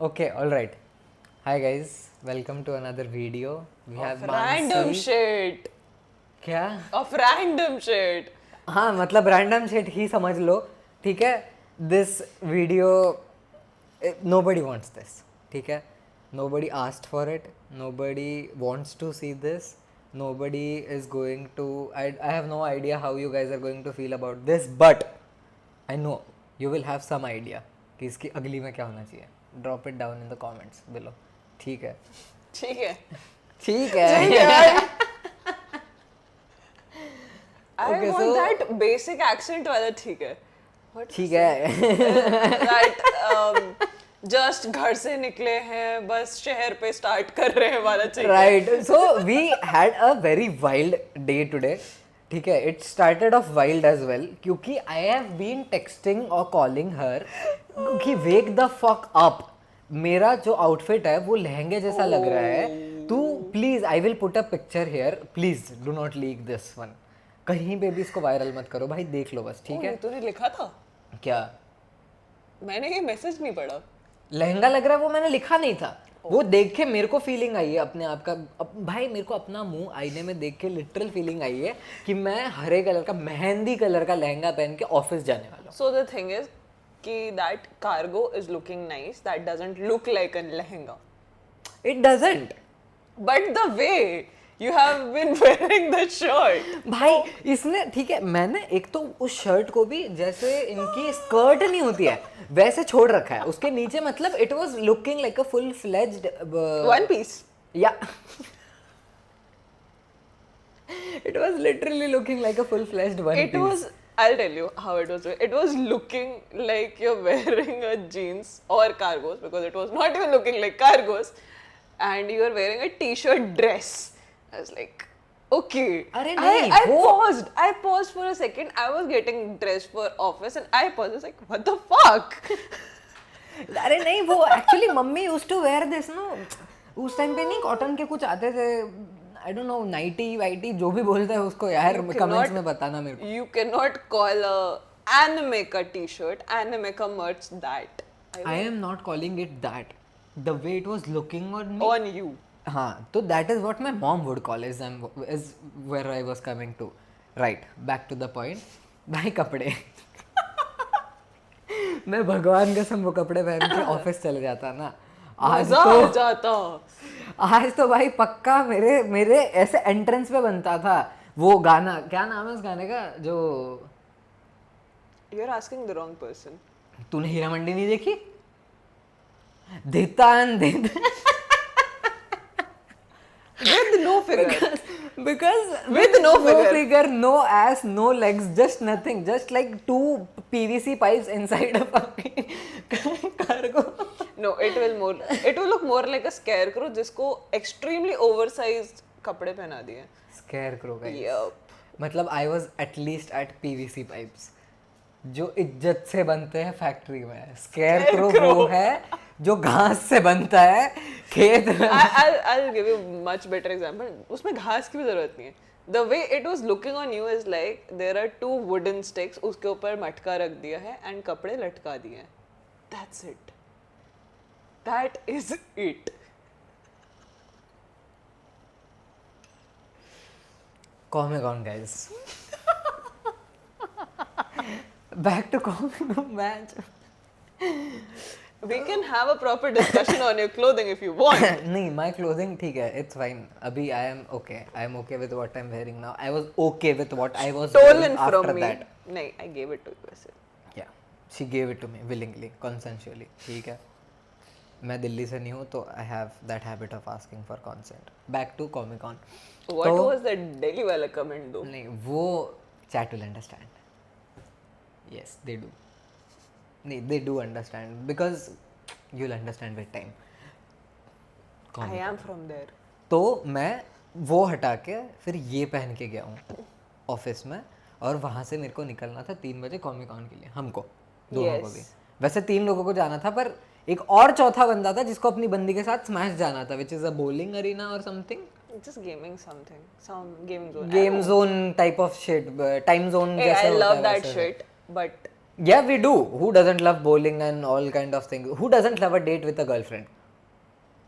Okay, all right. Hi guys, welcome to another video. We have Random Mansi. shit. क्या? Of random shit. हाँ मतलब random shit ही समझ लो, ठीक है. This video nobody wants this, ठीक है. Nobody asked for it. Nobody wants to see this. Nobody is going to. I have no idea how you guys are going to feel about this, but I know you will have some idea कि इसकी अगली में क्या होना चाहिए. Drop it down in the comments below. ठीक है. ठीक है. ठीक है. I Okay, want so- that basic accent वाला ठीक है. What ठीक है. that just घर से निकले हैं बस शहर पे स्टार्ट कर रहे हैं वाला चाहिए. Right. So we had a very wild day today. ठीक है. It started off wild as well क्योंकि I have been texting or calling her कि wake the fuck up. मेरा जो outfit है वो लहंगे जैसा लग रहा है. तू please I will put a picture here. Please do not leak this one. कहीं पे भी इसको वायरल मत करो भाई, देख लो बस, ठीक है. तूने लिखा था? क्या? मैंने ये मैसेज नहीं पढ़ा. लहंगा लग रहा है वो मैंने लिखा नहीं था. वो देख के मेरे को फीलिंग आई है अपने आप का. भाई मेरे को अपना मुंह आईने में देख के लिटरल फीलिंग आई है कि मैं हरे कलर का मेहंदी कलर का लहंगा पहन के ऑफिस जाने वाला हूँ. So the thing is कि that cargo is looking nice. That doesn't look like a lehenga. It doesn't. But the way you have been wearing the shirt. भाई इसने, ठीक है, मैंने एक तो उस शर्ट को भी जैसे इनकी स्कर्ट नहीं होती है वैसे छोड़ रखा है. उसके नीचे मतलब it was looking like a full fledged One piece. या it was literally looking like a full fledged one It was, I'll tell you how it was. It was looking like you're wearing a jeans or cargos because it was not even looking like cargos, and you were wearing a t-shirt dress. I was like, okay. अरे I नहीं, वो- I paused for a second. I was getting dressed for office, and I paused. I was like, what the fuck? अरे नहीं, वो actually mummy used to wear this no. उस time पे नहीं cotton के कुछ आते थे, आई डोंट नो, नाइटी वाइटी जो भी बोलते हैं उसको यार You कमेंट्स cannot- में बताना मेरे को. You cannot call a anime ka t-shirt, anime ka merch that. I am not calling it that. The way it was looking on me. On you. हाँ, तो that is what my mom would call is where I was coming to. Right, back to the point. भाई कपड़े मैं भगवान कसम वो कपड़े पहन के ऑफिस चले जाता ना आज मजा तो. आ जाता. आज तो भाई पक्का मेरे ऐसे एंट्रेंस पे बनता था वो गाना. क्या नाम है उस गाने का जो You're asking the wrong person. तूने हीरा मंडी नहीं देखी? देतान With no figure. because With no figure. no ass, no legs, just nothing, just like two PVC pipes inside a fucking cargo. No, it will look more like a scarecrow जिसको extremely oversized कपड़े पहना दिए. Scarecrow guys. Yup. मतलब I was at least at PVC pipes जो इज्जत से बनते हैं फैक्ट्री में. Scarecrow वो है जो घास से बनता है खेत में. I'll give you much better example. उसमें घास की भी जरूरत नहीं है. The way it was looking on you is like there are two wooden sticks, उसके ऊपर मटका रख दिया है and कपड़े लटका दिए हैं. That's it. That is it. Comic-Con guys. Back to Comic-Con match. We can have a proper discussion on your clothing if you want. नहीं, my clothing ठीक है, it's fine. अभी I am okay with what I'm wearing now. I was okay with what I was Stolen wearing after from me. that. नहीं, I gave it to you. ऐसे. Yeah, she gave it to me willingly, consensually. ठीक है. मैं दिल्ली से नहीं हूँ तो I have that habit of asking for consent. Back to Comic-Con. What तो- was that Delhi वाला comment though? नहीं, वो chat will understand. Yes, they do. नहीं, they do understand because you'll understand with time. I am from there. तो मैं वो हटा के फिर ये पहन के गया हूँ ऑफिस में और वहाँ से मेरे को निकलना था 3 बजे कॉमिक-कॉन के लिए. हमको दोनों को Yes. भी. वैसे 3 लोगों को जाना था पर एक और चौथा बंदा था जिसको अपनी बंदी के साथ स्मैश जाना था, which is a bowling arena और something. Just gaming something. Some gaming zone. Game zone type of shit, time zone Hey, जैसा I होता love है that वैसे. shit, but Yeah, we do. Who doesn't love bowling and all kind of things? Who doesn't love a date with a girlfriend?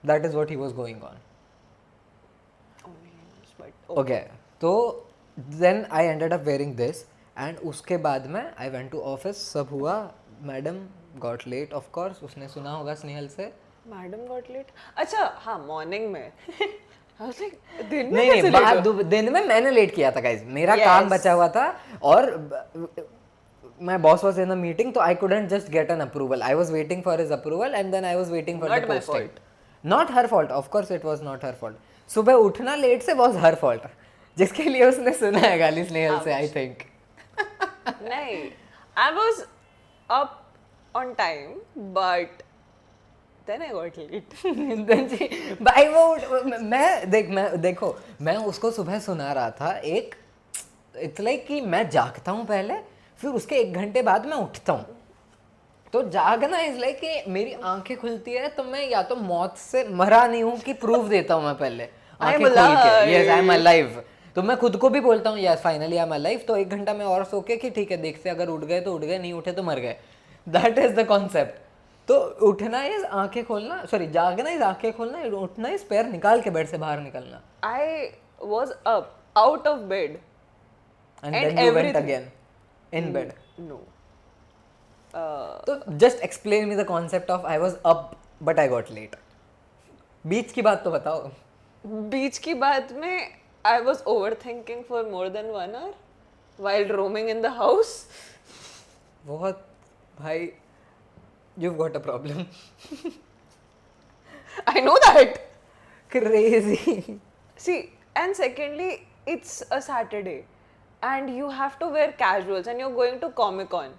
That is what he was going on. But Okay, तो then I ended up wearing this and उसके बाद में I went to office, सब हुआ, madam got late of course, उसने सुना होगा स्नेहल से. Madam got late. अच्छा हाँ मॉर्निंग में. I was like, दिन में नहीं कैसे नहीं, late हो? दिन में मैंने लेट किया था गाइज, मेरा Yes. काम बचा हुआ था और my boss was in a meeting, so I couldn't just get an approval. I was waiting for his approval and then I was waiting for Not the my posting. fault. Not her fault, of course it was not her fault. सुबह उठना late से was her fault, जिसके लिए उसने सुना है गाली स्नेहल से, I think. नहीं, I was up on time, but then I got late. Then she, भाई वो मैं देखो मैं उसको सुबह सुना रहा था एक, इट्स लाइक कि मैं जागता हूँ पहले, फिर उसके 1 घंटे बाद मैं उठता हूँ. तो जागना इज लाइक कि मेरी आंखें खुलती है तो मैं या तो मौत से मरा नहीं हूँ कि प्रूफ देता हूँ मैं पहले आंखें खोल के, यस आई एम अलाइव. तो मैं खुद को भी बोलता हूँ yes finally I am alive. तो 1 घंटा मैं और सो के कि ठीक है देखते अगर उठ गए तो उठ गए, नहीं उठे तो मर गए. That is the concept. तो उठना इज आंखें खोलना, सॉरी जागना इज आंखें खोलना, उठना इज पैर निकाल के बेड से बाहर निकलना. I was up, out of bed. And And then you went everything. Again in bed. No. तो just explain me the concept of I was up but I got late. बीच की बात तो बताओ. बीच की बात में I was overthinking for more than 1 hour while roaming in the house. बहुत भाई, you've got a problem. I know that. Crazy. See, and secondly, it's a Saturday and you have to wear casuals and you're going to Comic Con.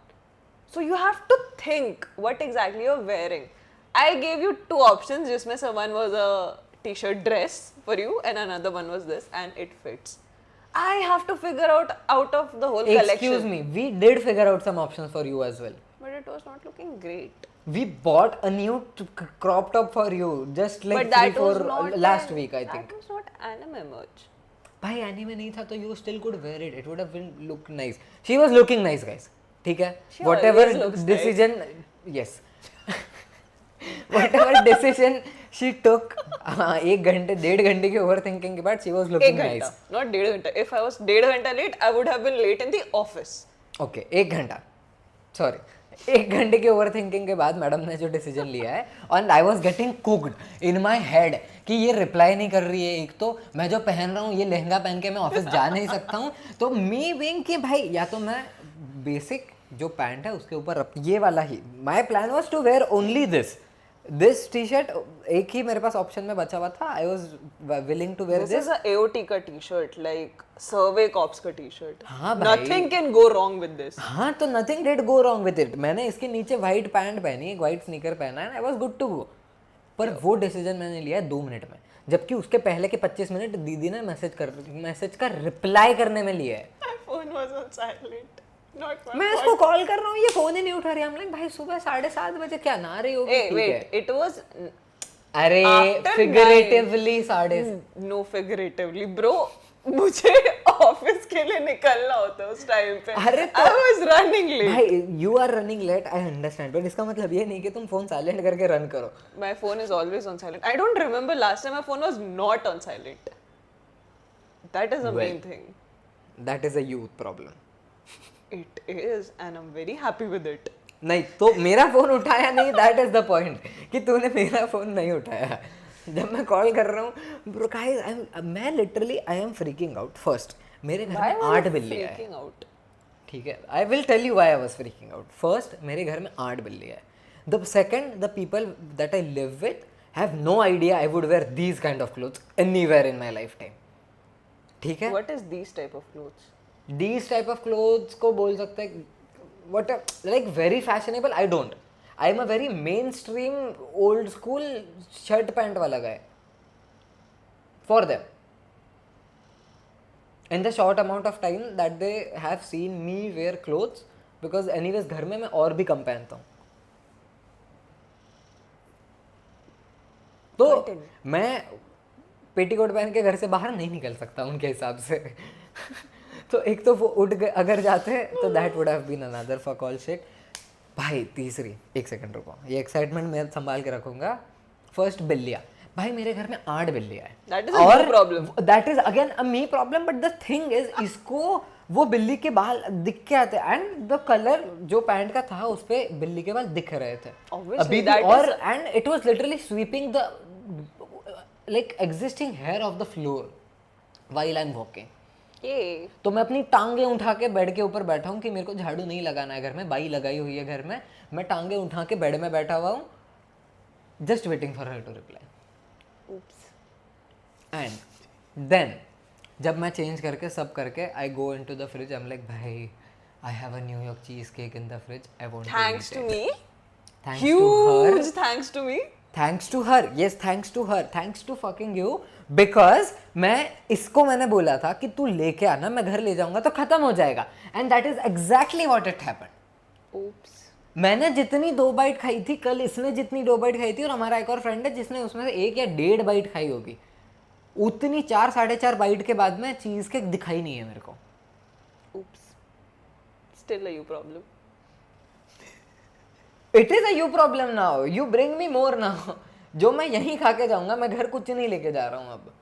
So you have to think what exactly you're wearing. I gave you 2 options, जिसमें से one was a t-shirt dress for you and another one was this and it fits. I have to figure out of the whole collection. Excuse me, we did figure out some options for you as well. But it was not looking great. We bought a new crop top for you just like But that 3-4 was not last an- week I think. That was not anime much. भाई anime नहीं था तो you still could wear it. It would have been look nice. She was looking nice guys. ठीक है. She Whatever always looks decision, yes. Whatever decision she took, 1 घंटे 1.5 घंटे की over thinking के बाद she was looking एक nice. घंटा, not 1.5 घंटा. If I was 1.5 घंटा late, I would have been late in the office. Okay 1 घंटा, सॉरी 1 घंटे की ओवर थिंकिंग के बाद मैडम ने जो डिसीजन लिया है, and I was getting cooked in my head कि ये रिप्लाई नहीं कर रही है. एक तो मैं जो पहन रहा हूँ ये लहंगा पहन के मैं ऑफिस जा नहीं सकता हूँ. तो मी बीइंग कि भाई या तो मैं बेसिक जो पैंट है उसके ऊपर ये वाला ही, my plan was to wear only this T shirt. एक ही मेरे पास ऑप्शन में बचा हुआ था. I was willing to wear This this. is a AOT का t-shirt, like survey cops का t-shirt. हाँ भाई. Nothing can go wrong with this. हाँ तो nothing did go wrong with it. मैंने इसके नीचे वाइट पैंट पहनी, एक वाइट स्नीकर पहना है, I was good to go. पर वो डिसीजन मैंने लिया है 2 मिनट में, जबकि उसके पहले के 25 मिनट दीदी ने मैसेज का रिप्लाई करने में लिया है. My phone was on silent. Not my मैं इसको कॉल कर रहा हूँ, ये फोन ही नहीं उठा रही. हम लोग भाई सुबह 7:30 बजे क्या ना रही होगी. Hey, ठीक है. wait. It was अरे after figuratively 7:30. no figuratively, bro. मुझे ऑफिस के लिए निकलना होता है उस टाइम पे. अरे तो- I was running late. भाई you are running late, I understand, but इसका मतलब ये नहीं कि तुम फोन साइलेंट करके रन करो. My phone is always on silent. I don't remember last time my phone was not on silent. That is the main thing. That is a youth problem. It is, and I'm very happy with it. नहीं तो मेरा phone उठाया नहीं, that is the point कि तूने मेरा phone नहीं उठाया जब मैं कॉल कर रहा हूँ. ब्रो गाइस मैं literally I am freaking out. First मेरे घर Why में were 8 you बिल्ली है. freaking out? ठीक है, I will tell you why I was freaking out. First मेरे घर में 8 बिल्ली है. The second the people that I live with have no idea I would wear these kind of clothes anywhere in my lifetime. ठीक है. What is these type of clothes? These type of clothes को बोल सकते हैं what a, like very fashionable. I don't. I am a very mainstream old school shirt pant वाला guy. For them. In the short amount of time that they have seen me wear clothes, because anyways घर में मैं और भी कम पहनता हूँ. तो Continue. मैं पेटीकोट पहन के घर से बाहर नहीं निकल सकता उनके हिसाब से. तो एक तो वो उठ गए अगर जाते तो that would have been another fuck all shit. भाई तीसरी, एक सेकंड रुको, ये एक्साइटमेंट मैं संभाल के रखूंगा। फर्स्ट बिल्लियाँ, भाई मेरे घर में 8 बिल्लियाँ हैं। That is a you problem. That is again a me problem, but the thing is इसको वो बिल्ली के बाल दिख के आते एंड द कलर जो पैंट का था उस पे बिल्ली के बाल दिख रहे थे Obviously, अभी भी, that और and it was literally sweeping the like existing hair of the floor while I am walking. ये तो मैं अपनी टांगे उठा के बेड के ऊपर बैठा हूँ कि मेरे को झाड़ू नहीं लगाना है घर में, बाई लगाई हुई है घर में, मैं टांगे उठा के बेड में बैठा हुआ हूँ just waiting for her to reply. And then जब मैं चेंज करके सब करके I go into the fridge, I am like भाई I have a New York cheesecake in the fridge, I want thanks to me, thanks to her, huge thanks to me. Thanks to her, yes thanks to her, thanks to fucking you, because मैंने बोला था कि तू लेके आना, मैं घर ले जाऊंगा तो खत्म हो जाएगा, and that is exactly what it happened. Oops. मैंने जितनी 2 बाइट खाई थी कल, इसने जितनी 2 बाइट खाई थी, और हमारा एक और फ्रेंड है जिसने उसमें से 1 या 1.5 बाइट खाई होगी, उतनी 4 साढ़े 4 बाइट के बाद में चीज केक दिखाई नहीं है मेरे को। Oops. Still a you problem. It is a you problem now, you bring me more now. जो मैं यहीं खा के जाऊंगा, मैं घर कुछ नहीं लेके जा रहा हूं अब।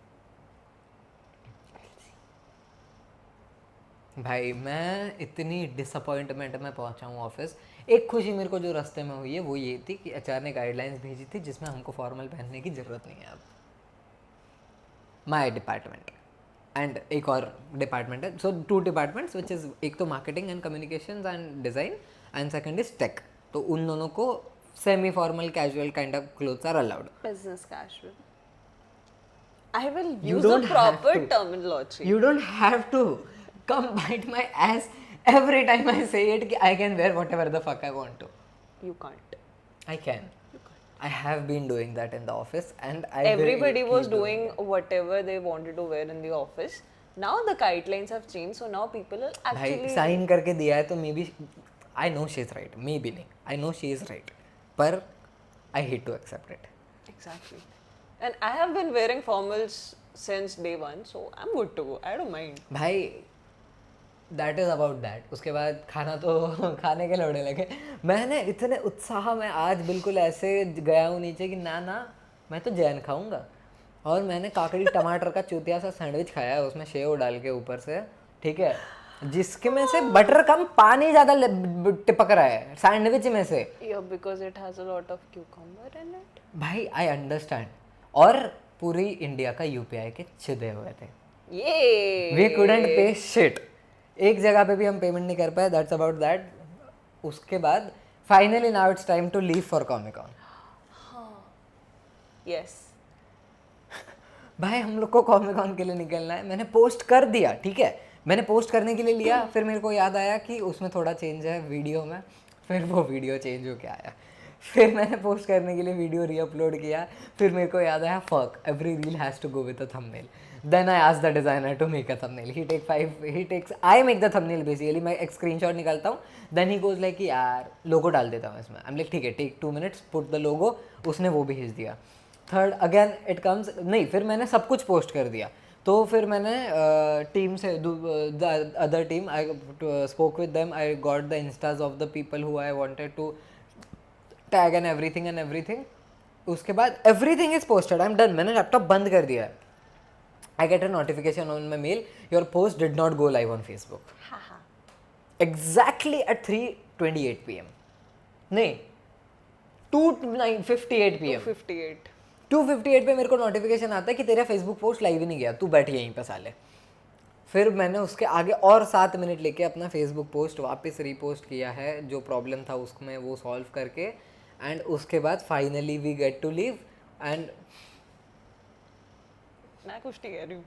भाई मैं इतनी डिसअपॉइंटमेंट में पहुंचा हूँ ऑफिस। एक खुशी मेरे को जो रास्ते में हुई है वो ये थी कि एचआर ने गाइडलाइंस भेजी थी जिसमें हमको फॉर्मल पहनने की ज़रूरत नहीं है अब। माय डिपार्टमेंट एंड एक और डिपार्टमेंट है, सो 2 डिपार्टमेंट्स विच इज़, एक तो marketing and communications and design and second is tech. तो उन दोनों को semi formal casual kind of clothes are allowed. Business casual. I will You use the don't have proper to. terminology. You don't have to come bite my ass every time I say it कि I can wear whatever the fuck I want to. You can't. I can. I have been doing that in the office and I will Everybody keep was doing whatever they wanted to wear in the office. Now the guidelines have changed, so now people are भाई actually. Sign करके दिया है तो maybe I know she is right, maybe नहीं, I know she is right, पर I hate to accept it. Exactly. And I have been wearing formals since day one, so I'm good to go. I don't mind. भाई that is about that. उसके बाद खाना तो खाने के लौड़े लगे। मैंने इतने उत्साह में आज बिल्कुल ऐसे गया हूँ नीचे कि ना ना मैं तो जैन खाऊंगा, और मैंने काकड़ी टमाटर का चूतिया सा सैंडविच खाया है, उसमें शेव डाल के ऊपर से, ठीक है, जिसके में से बटर कम पानी ज़्यादा टिपक रहा है सैंडविच में से। Yeah, because it has a lot of cucumber in it. भाई आई अंडरस्टैंड। और पूरी इंडिया का यूपीआई के छिदे हुए थे, Yay! वी कुडंट पे शिट। एक जगह पे भी हम पेमेंट नहीं कर पाए, दैट्स अबाउट दैट। उसके बाद finally now it's time to leave for Comic Con. Yes. भाई हम लोग को कॉमिक कॉन के लिए निकलना है। मैंने पोस्ट कर दिया, ठीक है, मैंने पोस्ट करने के लिए लिया, फिर मेरे को याद आया कि उसमें थोड़ा चेंज है वीडियो में, फिर वो वीडियो चेंज होके आया, फिर मैंने पोस्ट करने के लिए वीडियो रीअपलोड किया, फिर मेरे को याद आया fuck every reel has to go with a thumbnail. Then I asked the designer to make a thumbnail, I make the thumbnail basically, मैं एक स्क्रीनशॉट निकालता हूँ, देन ही गोज लाइक कि यार लोगो डाल देता हूँ इसमें। आई एम लाइक ठीक है, take 2 minutes, put the logo, उसने वो भेज दिया। थर्ड अगेन इट कम्स, नहीं फिर मैंने सब कुछ पोस्ट कर दिया। तो फिर मैंने टीम से the other team I spoke with them, I got the instas of the people who I wanted to tag and everything. उसके बाद everything is posted, I am done, मैंने लैपटॉप बंद कर दिया है। I get a notification on my mail, your post did not go live on Facebook. Exactly at 3:28 PM, नहीं 2:58 PM, 58. 2:58 पे मेरे को नोटिफिकेशन आता है कि तेरा फेसबुक पोस्ट लाइव ही नहीं गया, तू बैठ यहीं पे साले। फिर मैंने उसके आगे और 7 मिनट लेके अपना फेसबुक पोस्ट वापस रीपोस्ट किया है, जो प्रॉब्लम था उसमें वो सॉल्व करके, एंड उसके बाद finally we get to leave. And मैं कुछ नहीं कह रही हूँ.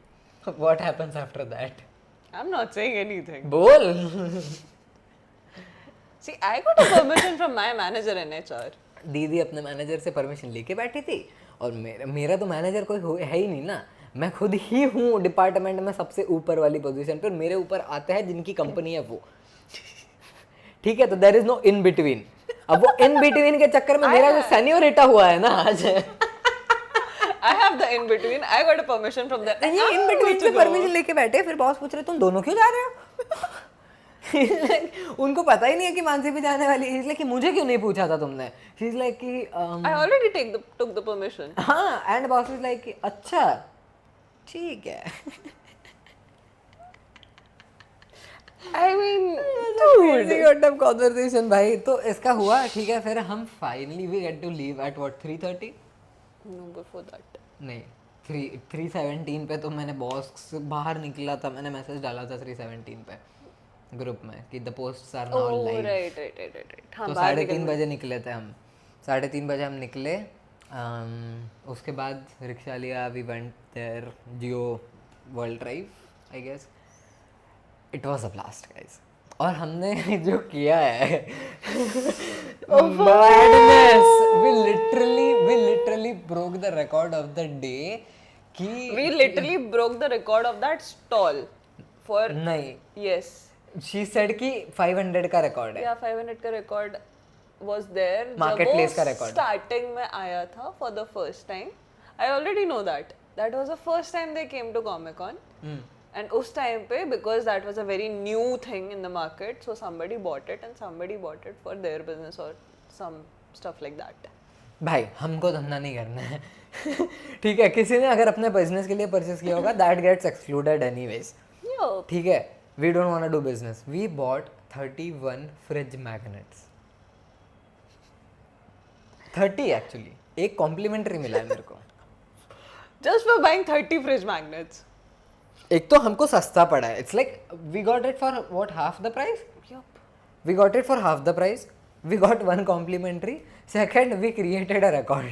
What happens after that? I'm not saying anything. बोल। See, I got a permission from my manager in HR. दीदी अपने मैनेजर से परमिशन लेके बैठी थी, और मेरा तो मैनेजर कोई है ही नहीं ना, मैं खुद ही हूँ डिपार्टमेंट में सबसे ऊपर वाली पोजीशन पर। मेरे ऊपर आते हैं जिनकी कंपनी है वो, ठीक है, तो there is no in between. अब वो इन बिटवीन के चक्कर में मेरा जो सेनियोरिटा हुआ है ना आज, I have the in between. I got a permission from the. ये इन बिटवीन से परमिशन लेके बैठे, फिर बॉस पूछ रहे तुम दोनों क्यों जा रहे हो? Like, उनको पता ही नहीं है कि मानसी भी जाने वाली है, इसलिए कि मुझे क्यों नहीं पूछा था तुमने. शी इज लाइक कि I already took the permission. हाँ, एंड बॉस इज लाइक कि अच्छा ठीक है. I mean, Crazy kind of conversation भाई. तो इसका हुआ ठीक है. फिर हम finally we get to leave at what 3:30. no, before that. नहीं 3:17 पे तो मैंने बॉस से बाहर निकला था. मैंने मैसेज डाला था 3:17 पे ग्रुप में कि the posts are now Oh, live. right. हाँ, तो बाहर 3:30 बजे निकले थे हम. 3:30 बजे हम निकले. उसके बाद रिक्शा लिया. We went there Jio World Drive I guess. It was a blast guys. और हमने जो किया है madness. we literally broke the record of the day कि We literally broke the record of that stall for नहीं, yes. she said कि 500 का record है. Yeah, 500 का record was there. Marketplace जब का वो record. starting में आया था for the first time. I already know that. That was the first time they came to Comic Con. And उस time पे because that was a very new thing in the market, so somebody bought it and somebody bought it for their business or some stuff like that. भाई हमको धंधा नहीं करना है. ठीक है, किसी ने अगर अपने बिजनेस के लिए परचेस किया होगा that gets excluded anyways. Yo, ठीक है, we don't want to do business. We bought 31 fridge magnets. 30 actually. एक कॉम्प्लीमेंट्री मिला है मेरे को. just for buying 30 fridge magnets. एक तो हमको सस्ता पड़ा है. It's like we got it for what half the price. Yup. We got it for half the price. We got one complimentary. Second, we created a record.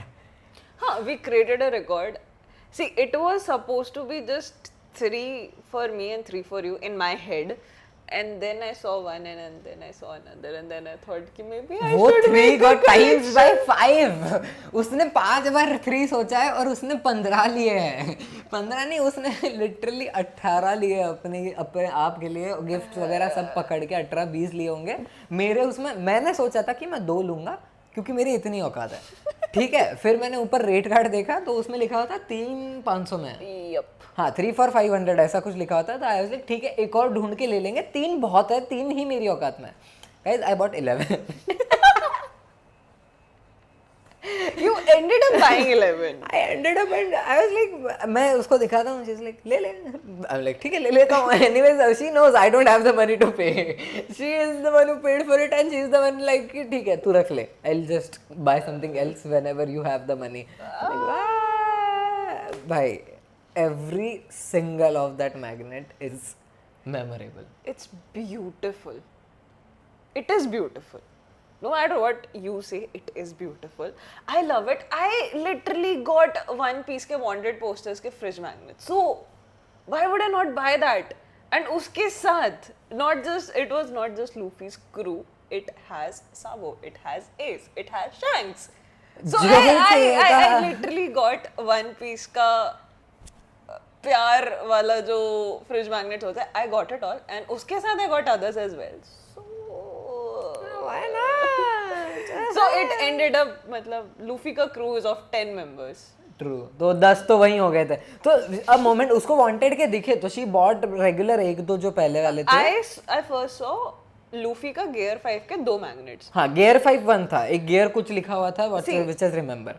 Huh, we created a record. See, it was supposed to be just 3 for me and 3 for you in my head. And then I saw one and then I saw another and then I thought कि maybe I वो should 3 make a got times by collection. 5. उसने 5 बार 3 सोचा है और उसने 15 लिए हैं. 15 नहीं, उसने लिटरली 18 लिए अपने आप के लिए. गिफ्ट वगैरह सब पकड़ के 18-20 लिए होंगे. मेरे उसमें मैंने सोचा था कि मैं 2 लूंगा क्योंकि मेरी इतनी औकात है. ठीक है, फिर मैंने ऊपर रेट कार्ड देखा तो उसमें लिखा हुआ था 3,500 में. Yup. हाँ 3 for 500 ऐसा कुछ लिखा होता था. आई वाज लाइक ठीक है, एक और ढूंढ के ले लेंगे. 3 बहुत है, 3 ही मेरी औकात में. Guys I bought 11. You ended up buying 11. I ended up and I was like मैं उसको दिखाता हूँ. she's like ले ले. I'm like ठीक है ले लेता हूँ. anyways she knows I don't have the money to pay. she is the one who paid for it and she is the one like कि ठीक है तू रख ले. I'll just buy something else whenever you have the money. I'm like, "वाह." भाई every single of that magnet is memorable. It's beautiful. It is beautiful. No matter what you say, it is beautiful. I love it. I literally got One Piece के wanted posters के fridge magnets. So why would I not buy that? And उसके साथ it was not just Luffy's crew. It has Sabo. It has Ace. It has Shanks. So I literally got One Piece का प्यार वाला जो fridge magnets होता है. I got it all. And उसके साथ I got others as well. Why not? So it ended up मतलब Luffy का crew is of 10 members. True. तो 10 तो वही हो गए थे. तो अब मोमेंट उसको वांटेड के दिखे तो शी बॉट रेगुलर 1-2 जो पहले वाले थे. I first saw Luffy का Gear 5 के 2 magnets. हाँ Gear 5 1 था. एक Gear कुछ लिखा हुआ था which I remember.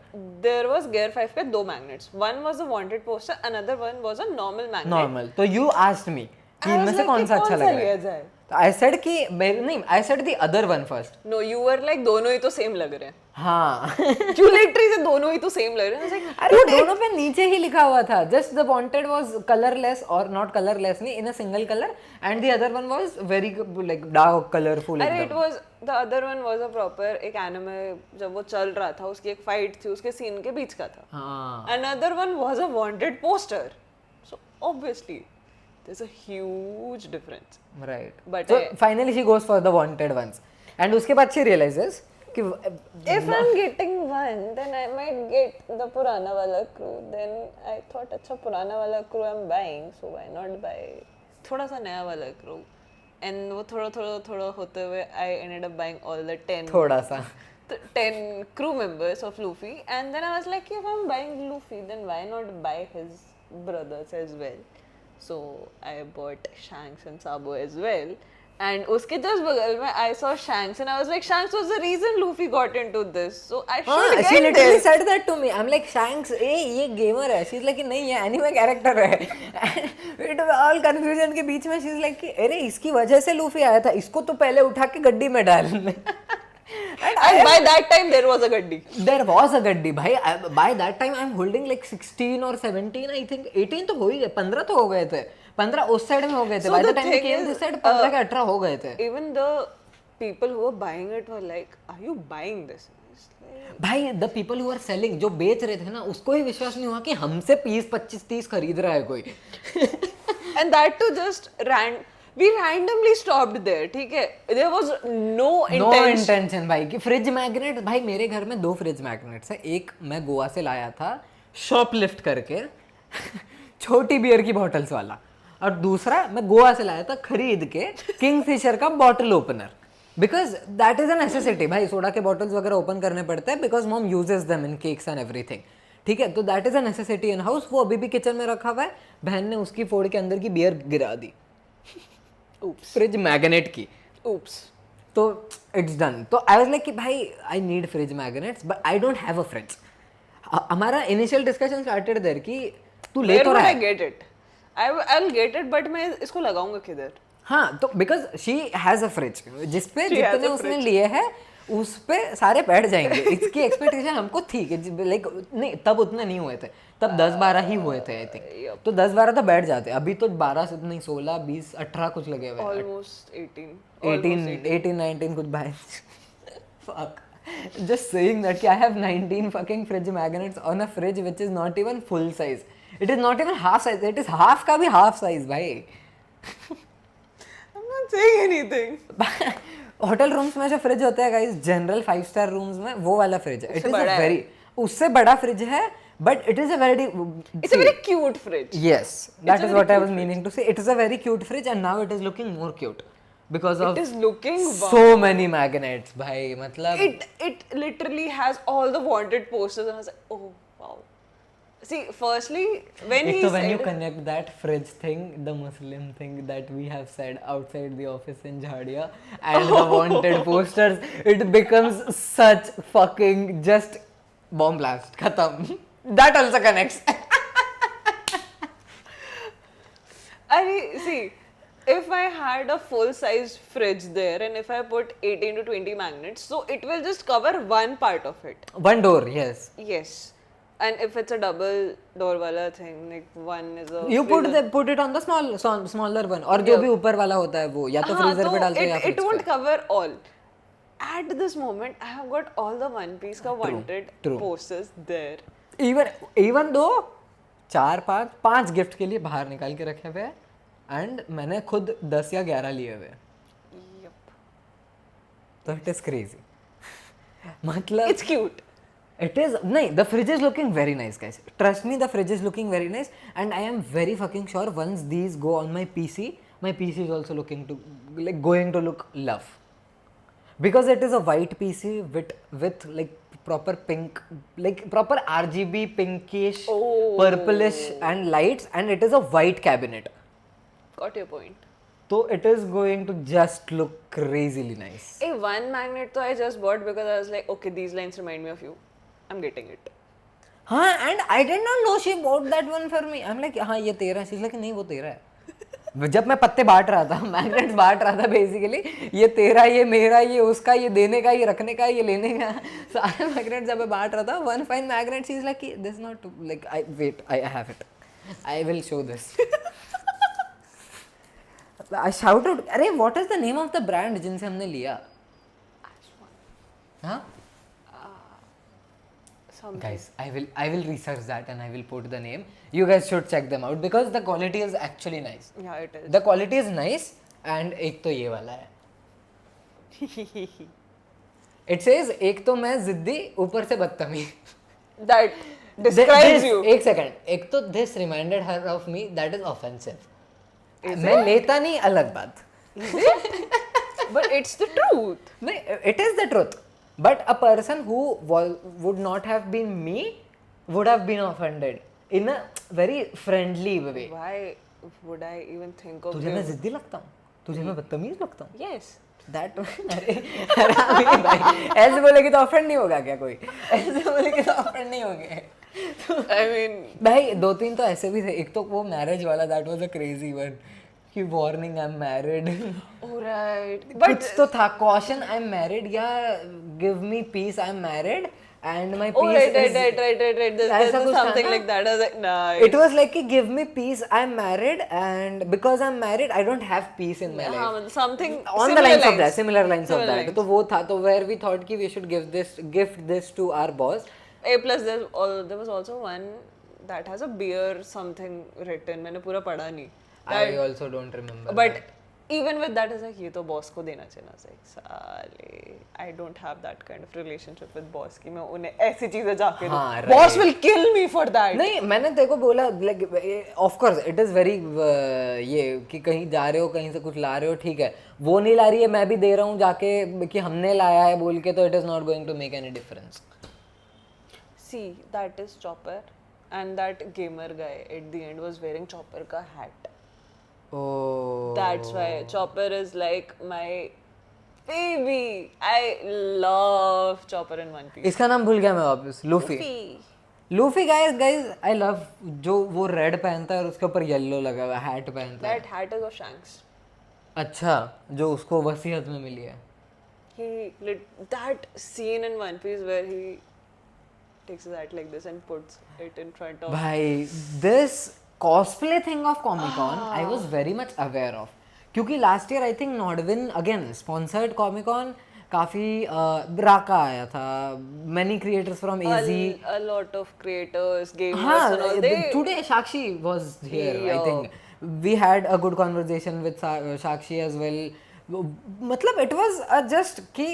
There was Gear 5 के 2 magnets. One was a wanted poster, another one was a normal magnet. Normal. तो you asked me कि I was इनमें से like, कौन सा कि अच्छा कौन सा लग रहा लिया है. जाए? तो I said कि नहीं I said the other one first. No, you were like दोनों ही तो सेम लग रहे हैं. हाँ. You literally से दोनों ही तो सेम लग रहे हैं. I was like, अरे वो दोनों पे नीचे ही लिखा हुआ था. Just the wanted was colorless or not colorless नहीं in a single color and the other one was very like dark colorful. अरे it was the other one was a proper एक anime जब वो चल रहा था उसकी एक fight थी उसके scene के बीच का था. हाँ. Another one was a wanted poster. So obviously there's a huge difference. Right. But so finally she goes for the wanted ones and उसके बाद she realizes कि if I'm getting one then I might get the पुराना वाला crew. Then I thought अच्छा पुराना वाला crew I'm buying so why not buy थोड़ा सा नया वाला crew. And वो थोड़ा होते हुए I ended up buying all the 10 थोड़ा सा 10 crew members of Luffy and then I was like if I'm buying Luffy then why not buy his brothers as well. So I bought Shanks and Sabo as well. And उसके just बगल में I saw Shanks and I was like, Shanks was the reason Luffy got into this. So I should हाँ, get she literally this. said that to me. I'm like, Shanks, ये gamer है. She's like, नहीं ये anime character है. It was all confusion के बीच में she's like, अरे इसकी वजह से लूफी आया था. इसको तो पहले उठा के गड्डी में डाल. And by that time there was a gaddi. There was a गड्डी भाई. By that time I'm holding like 16 or 17 I think. 18 तो हो ही गए. 15 तो हो गए थे. 15 उस साइड में हो गए थे. By the time we came this side 15 के 18 हो गए थे. Even the people who were buying it were like, are you buying this? It's like, भाई the people who are selling, जो बेच रहे थे ना, उसको ही विश्वास नहीं हुआ कि हमसे 20-25-30 खरीद रहा है कोई. and that too just we randomly stopped there. ठीक है, there was no intention. भाई कि फ्रिज मैग्नेट. भाई मेरे घर में 2 फ्रिज मैग्नेट्स है. एक मैं गोवा से लाया था शॉप लिफ्ट करके छोटी बियर की बॉटल्स वाला, और दूसरा मैं गोवा से लाया था खरीद के किंगफिशर का bottle opener. Because that is a necessity. भाई सोडा के बॉटल्स वगैरह ओपन करने पड़ते हैं because mom uses them in cakes and everything. ठीक है, तो that is a necessity in house. वो अभी भी किचन में रखा हुआ है. बहन ने उसकी फोड़ के अंदर की बियर गिरा दी. Oops. फ्रिज मैग्नेट की. Oops. तो इट्स डन. तो आई वाज लाइक कि भाई I need fridge magnets but I don't have a fridge. हमारा इनिशियल डिस्कशन स्टार्टेड देयर कि तू ले Where तो would रहा I है. get it? I'll get it, but मैं इसको लगाऊंगा किधर? हाँ, तो because she has a fridge जिसपे She has जितने a उसने fridge. लिए हैं उस पे सारे बैठ जाएंगे. इसकी एक्सपेक्टेशन हमको थी कि लाइक नहीं, तब उतने नहीं हुए थे. तब 10-12 ही हुए थे आई थिंक. तो 10-12 तो बैठ जाते. अभी तो 12 से नहीं, 16, 20, 18 कुछ लगे हुए हैं. Almost 18. 18, 19 कुछ भाई. Fuck. Just saying that कि I have 19 fucking fridge magnets on a fridge which is not even full size. It is not even half size. It is half का भी half size भाई. I'm not saying anything. Hotel rooms में जो fridge होते हैं guys, general 5 star rooms में वो वाला फ्रिज है. इट इज बड़ा अ है. वेरी, उससे बड़ा फ्रिज है but it is a very It's a very cute fridge. yes, that a is very what I cute was meaning to say. It is a very cute fridge and now it is looking more cute because of It is looking so many magnets भाई. मतलब it literally has all the wanted posters and I was like, oh wow. See, firstly, when एक he तो when you said connect that fridge thing, the Muslim thing that we have said outside the office in Jhadia and the wanted posters, it becomes such fucking just bomb blast. Khatam. That also connects. see, if I had a full-size fridge there and if I put 18 to 20 magnets, so it will just cover one part of it. One door, yes. Yes. And if it's a double door wala thing, like one is a You freezer. put it on the smaller one. और जो भी ऊपर वाला होता है वो या तो हाँ, freezer पे डालते हैं या it fridge won't पे. cover all. At this moment, I have got all the One Piece का wanted true. posters there. Even though 5 gift के लिए बाहर निकाल के रखे हुए हैं एंड मैंने खुद 10 या 11 लिए हुए हैं. Yep. तो इट इज क्रेजी. मतलब It's cute. it is nahi, the fridge is looking very nice guys, trust me, the fridge is looking very nice and I am very fucking sure once these go on my PC is also looking to like going to look love because it is a white PC with like proper pink, like proper RGB pinkish purplish and lights, and it is a white cabinet, Got your point. so it is going to just look crazily nice. A one magnet though I just bought because I was like, okay, these lines remind me of you. I'm getting it. हाँ, and I did not know she bought that one for me. I'm like, हाँ ये तेरा है. She's like, नहीं वो तेरा है. जब मैं पत्ते बांट रहा था, मैग्नेट्स बांट रहा था बेसिकली, ये तेरा, ये मेरा, ये उसका, ये देने का, ये रखने का, ये लेने का, सारे मैग्नेट्स जब मैं बांट रहा था, one fine magnet, she is like this not like I wait I have it, I will show this. I shout out. अरे what is the name of the brand जिनसे हमने लिया? हाँ Something. guys, I will research that and I will put the name. You guys should check them out because the quality is actually nice. Yeah, it is. The quality is nice and एक तो ये वाला है. It says एक तो मैं जिद्दी ऊपर से बदतमीज. That describes This- you. एक सेकंड. एक तो this reminded her of me, that is offensive. Is मैं लेता नहीं, अलग बात. But it's the truth. नहीं, it is the truth. But a person who would not have been me would have been offended in a very friendly way. Why? would I even think of तुझे मैं जिद्दी लगता हूँ, तुझे मैं बदतमीज लगता हूँ? yes दैट अरे अरे अभी भाई ऐसे बोलेगी तो ऑफेंड नहीं होगा क्या कोई? ऐसे बोलेगी तो ऑफेंड नहीं होंगे? I mean भाई 2-3 तो ऐसे भी थे. एक तो वो मैरिज वाला, that was a crazy one कि warning I am married. oh right कुछ तो था, कॉशन आई एम मैरिड या give me peace I am married and my oh peace right there's ऐसा कुछ था something ना? like that. I was like nice. It was like कि give me peace, I'm married and because I'm married I don't have peace in my हाँ, life. something On the similar lines of lines. that, similar lines of Similar that. lines. तो वो था, तो where we thought कि we should gift this to our boss. A plus there was also one that has a beer something written. मैंने पूरा पढ़ा नहीं. I also don't remember. But even with that, is like ये तो boss को देना चाहिए ना. Like साले, I don't have that kind of relationship with boss कि मैं उन्हें ऐसी चीजें जाके दूँ. हाँ, Boss right. will kill me for that. नहीं, मैंने देखो बोला like of course it is very ये कि कहीं जा रहे हो, कहीं से कुछ ला रहे हो, ठीक है. वो नहीं ला रही है, मैं भी दे रहा हूँ जाके कि हमने लाया है बोल के, तो it is not going to make any difference. See, that is Chopper, and that gamer guy at the end was wearing Chopper का hat. Oh. That's why Chopper is like my baby. I love Chopper in One Piece. इसका नाम भूल गया मैं वापस. Luffy. Luffy guys I love जो वो red पहनता है और उसके ऊपर येलो लगा हुआ हैट पहनता है. That hat is of Shanks. अच्छा, जो उसको वसीयत में मिली है. That scene in One Piece where he takes his hat like this and puts it in front of. भाई this cosplay thing of Comic Con I was very much aware of, क्योंकि last year I think Nordwin again sponsored Comic Con काफी राका आया था. many creators from AZ. A lot of creators, gamers हाँ, and all. They today Sakshi was here. I Yeah. think we had a good conversation with Sakshi as well. मतलब it was just कि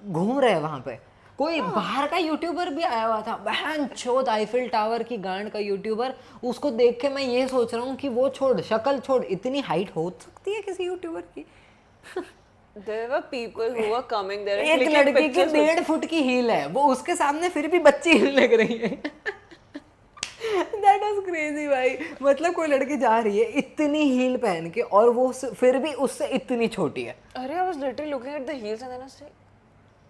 घूम रहे हैं वहाँ पे. कोई बाहर का यूट्यूबर भी आया हुआ था, बहन चोद आईफिल टावर की गांड का यूट्यूबर. उसको देख के मैं ये सोच रहा हूँ कि वो छोड़, शक्ल छोड़, इतनी हाइट हो सकती है किसी यूट्यूबर की? there were people who were coming there and एक clicking लड़की की pictures with 1.5 फुट की हील है, वो उसके सामने फिर भी बच्ची हील लग रही है. That was crazy भाई. मतलब कोई लड़की जा रही है इतनी हील पहन के और वो फिर भी उससे इतनी छोटी है. Arey, I was literally looking at the heels and then I was like,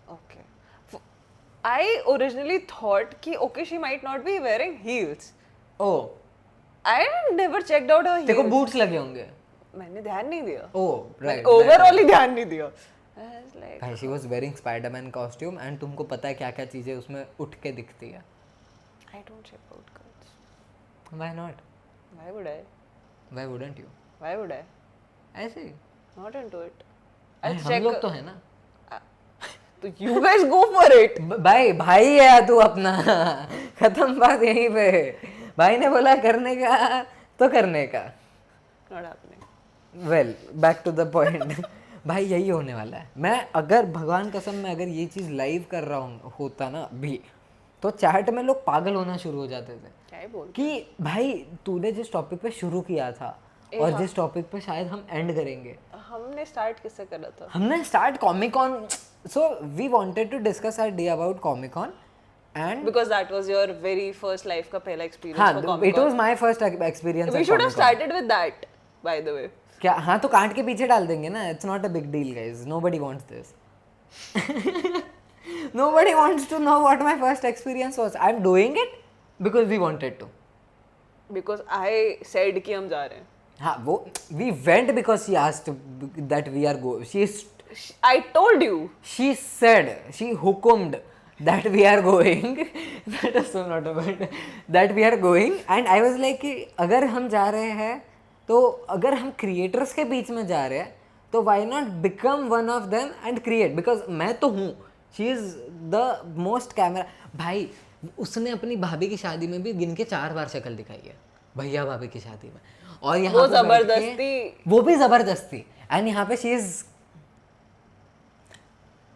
okay. I originally thought कि okay, she might not be wearing heels. Oh. I never checked out her heels. देखो boots लगे होंगे. मैंने ध्यान नहीं दिया. Oh, right. Overall ही ध्यान नहीं दिया. I was like, भाई she was wearing Spider-Man costume and तुमको पता है क्या-क्या चीजें उसमें उठ के दिखती है. I don't check out girls. Why not? Why would I? Why wouldn't you? Why would I? ऐसे ही. Not into it. हम लोग तो है ना. तो you guys go for it. भाई है तू अपना. खत्म बात यहीं पे. भाई ने बोला करने का तो करने का. Not happening. Well back to the point. भाई यही होने वाला है. मैं अगर भगवान कसम मैं अगर ये चीज़ लाइव कर रहा हूँ होता ना अभी, तो चैट में लोग पागल होना शुरू हो जाते थे क्या ही बोल. कि भाई तूने जिस टॉपिक पे शुरू किया था और जिस टॉपिक पे शायद हम एंड करेंगे, हमने स्टार्ट किससे करा था? हमने start Comic Con. So we wanted to discuss our day about Comic Con and Because that was your very first life का पहला experience हाँ, for Comic it was my first experience. We should have started with that, by the way. क्या? हाँ, तो काट के पीछे डाल देंगे ना. It's not a big deal guys. Nobody wants this. Nobody wants to know what my first experience was. I'm doing it because we wanted to. Because I said कि हम जा रहे हैं. हाँ, वो we went because she asked that we are go. I told you. She said, she hukumed that we are going. That is so not a word. That we are going and I was like कि अगर हम जा रहे हैं तो अगर हम creators के बीच में जा रहे हैं तो why not become one of them and create, because मैं तो हूँ. She is the most camera. भाई उसने अपनी भाभी की शादी में भी गिन के 4 बार शक्ल दिखाई है, भैया भाभी की शादी में. और यहाँ वो पे बैठ के- जबरदस्ती. वो भी जबरदस्ती. एंड यहाँ पे शी इज,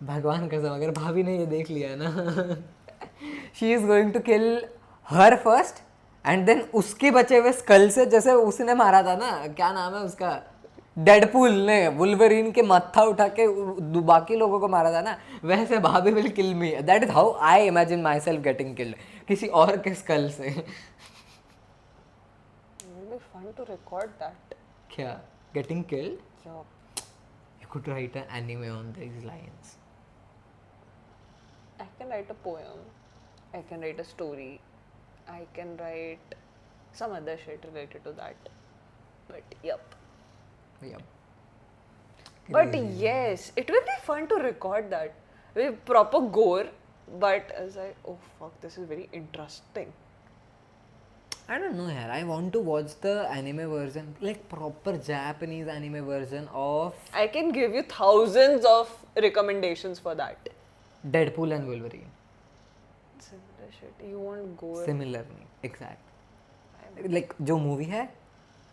भगवान कसम अगर भाभी ने ये देख लिया ना, she is going to kill her first and then उसके बचे हुए स्कल से, जैसे उसने मारा था ना, क्या नाम है उसका, डेडपूल ने वुल्वरीन के मत्था उठा के बाकी लोगों को मारा था ना, वैसे भाभी will kill me. That is how I imagine my self getting killed, किसी और के स्कल से. be fun to record that. क्या? Getting killed? Yeah. You could write an anime on these lines. I can write a poem. I can write a story. I can write some other shit related to that. But yep. Yeah. But yes, it will be fun to record that with proper gore. But I was like, oh fuck, this is very interesting. I don't know, yaar. I want to watch the anime version, like proper Japanese anime version of I can give you thousands of recommendations for that. Deadpool and Wolverine. Similar shit. You want gore? Similar, exact. Like जो movie है,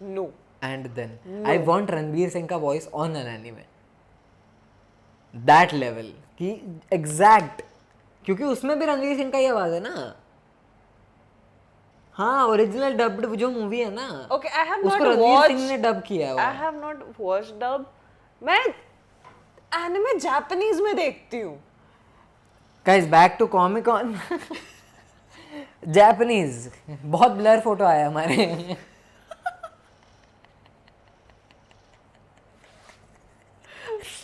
No. and then I want Ranveer Singh का voice on an anime. That level कि exact, क्योंकि उसमें भी रणवीर सिंह का ही आवाज है ना. हाँ, ओरिजिनल डब्ड जो मूवी है ना, Okay, I have उसको not रणवीर सिंह watched. ने डब किया है वो. I have not watched dub. मैं anime Japanese में देखती हूँ. Guys, back to Comic Con. Japanese, बहुत ब्लर फोटो आया हमारे.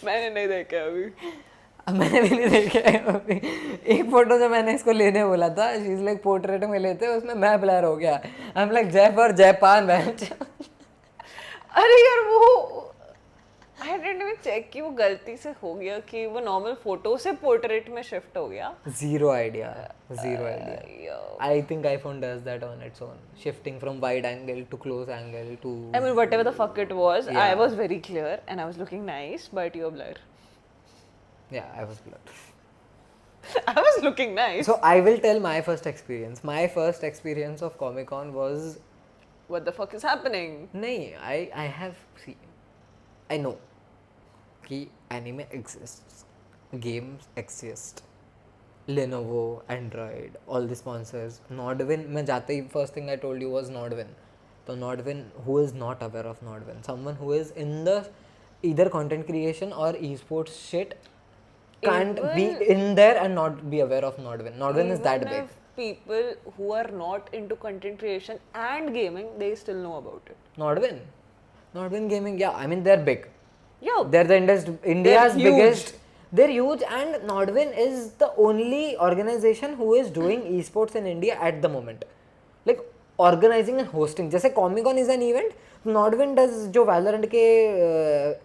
मैंने नहीं देखा अभी. मैंने भी नहीं देखा है अभी. एक फोटो जो मैंने इसको लेने बोला था, शी इज लाइक पोर्ट्रेट में लेते, उसमें मैं ब्लर हो गया. आई एम लाइक जय फॉर जापान बैच. अरे यार वो I didn't even check कि वो गलती से हो गया कि वो नॉर्मल फोटो से पोर्ट्रेट में शिफ्ट हो गया. Zero idea. Yeah. I think iPhone does that on its own, shifting from wide angle to close angle to. I mean, whatever the fuck it was, I Yeah. was very clear and I was looking nice, but you're blur. Yeah, I was blurred. I was looking nice. So I will tell my first experience. My first experience of Comic Con was What the fuck is happening? नहीं. I have see. I know कि anime exists, games exist, Lenovo, Android, all the sponsors. Nordwin, मैं जाते ही first thing I told you was Nordwin. So Nordwin, who is not aware of Nordwin? Someone who is in the either content creation or esports shit can't be in there and not be aware of Nordwin. Nordwin is that Even big. if people who are not into content creation and gaming, they still know about it. Nordwin Gaming, yeah, I mean they're big. Yeah. They're the India's huge. biggest. They're huge, and Nordwin is the only organization who is doing esports in India at the moment. Like organizing and hosting. जैसे Comic Con is an event, Nordwin does जो Valorant के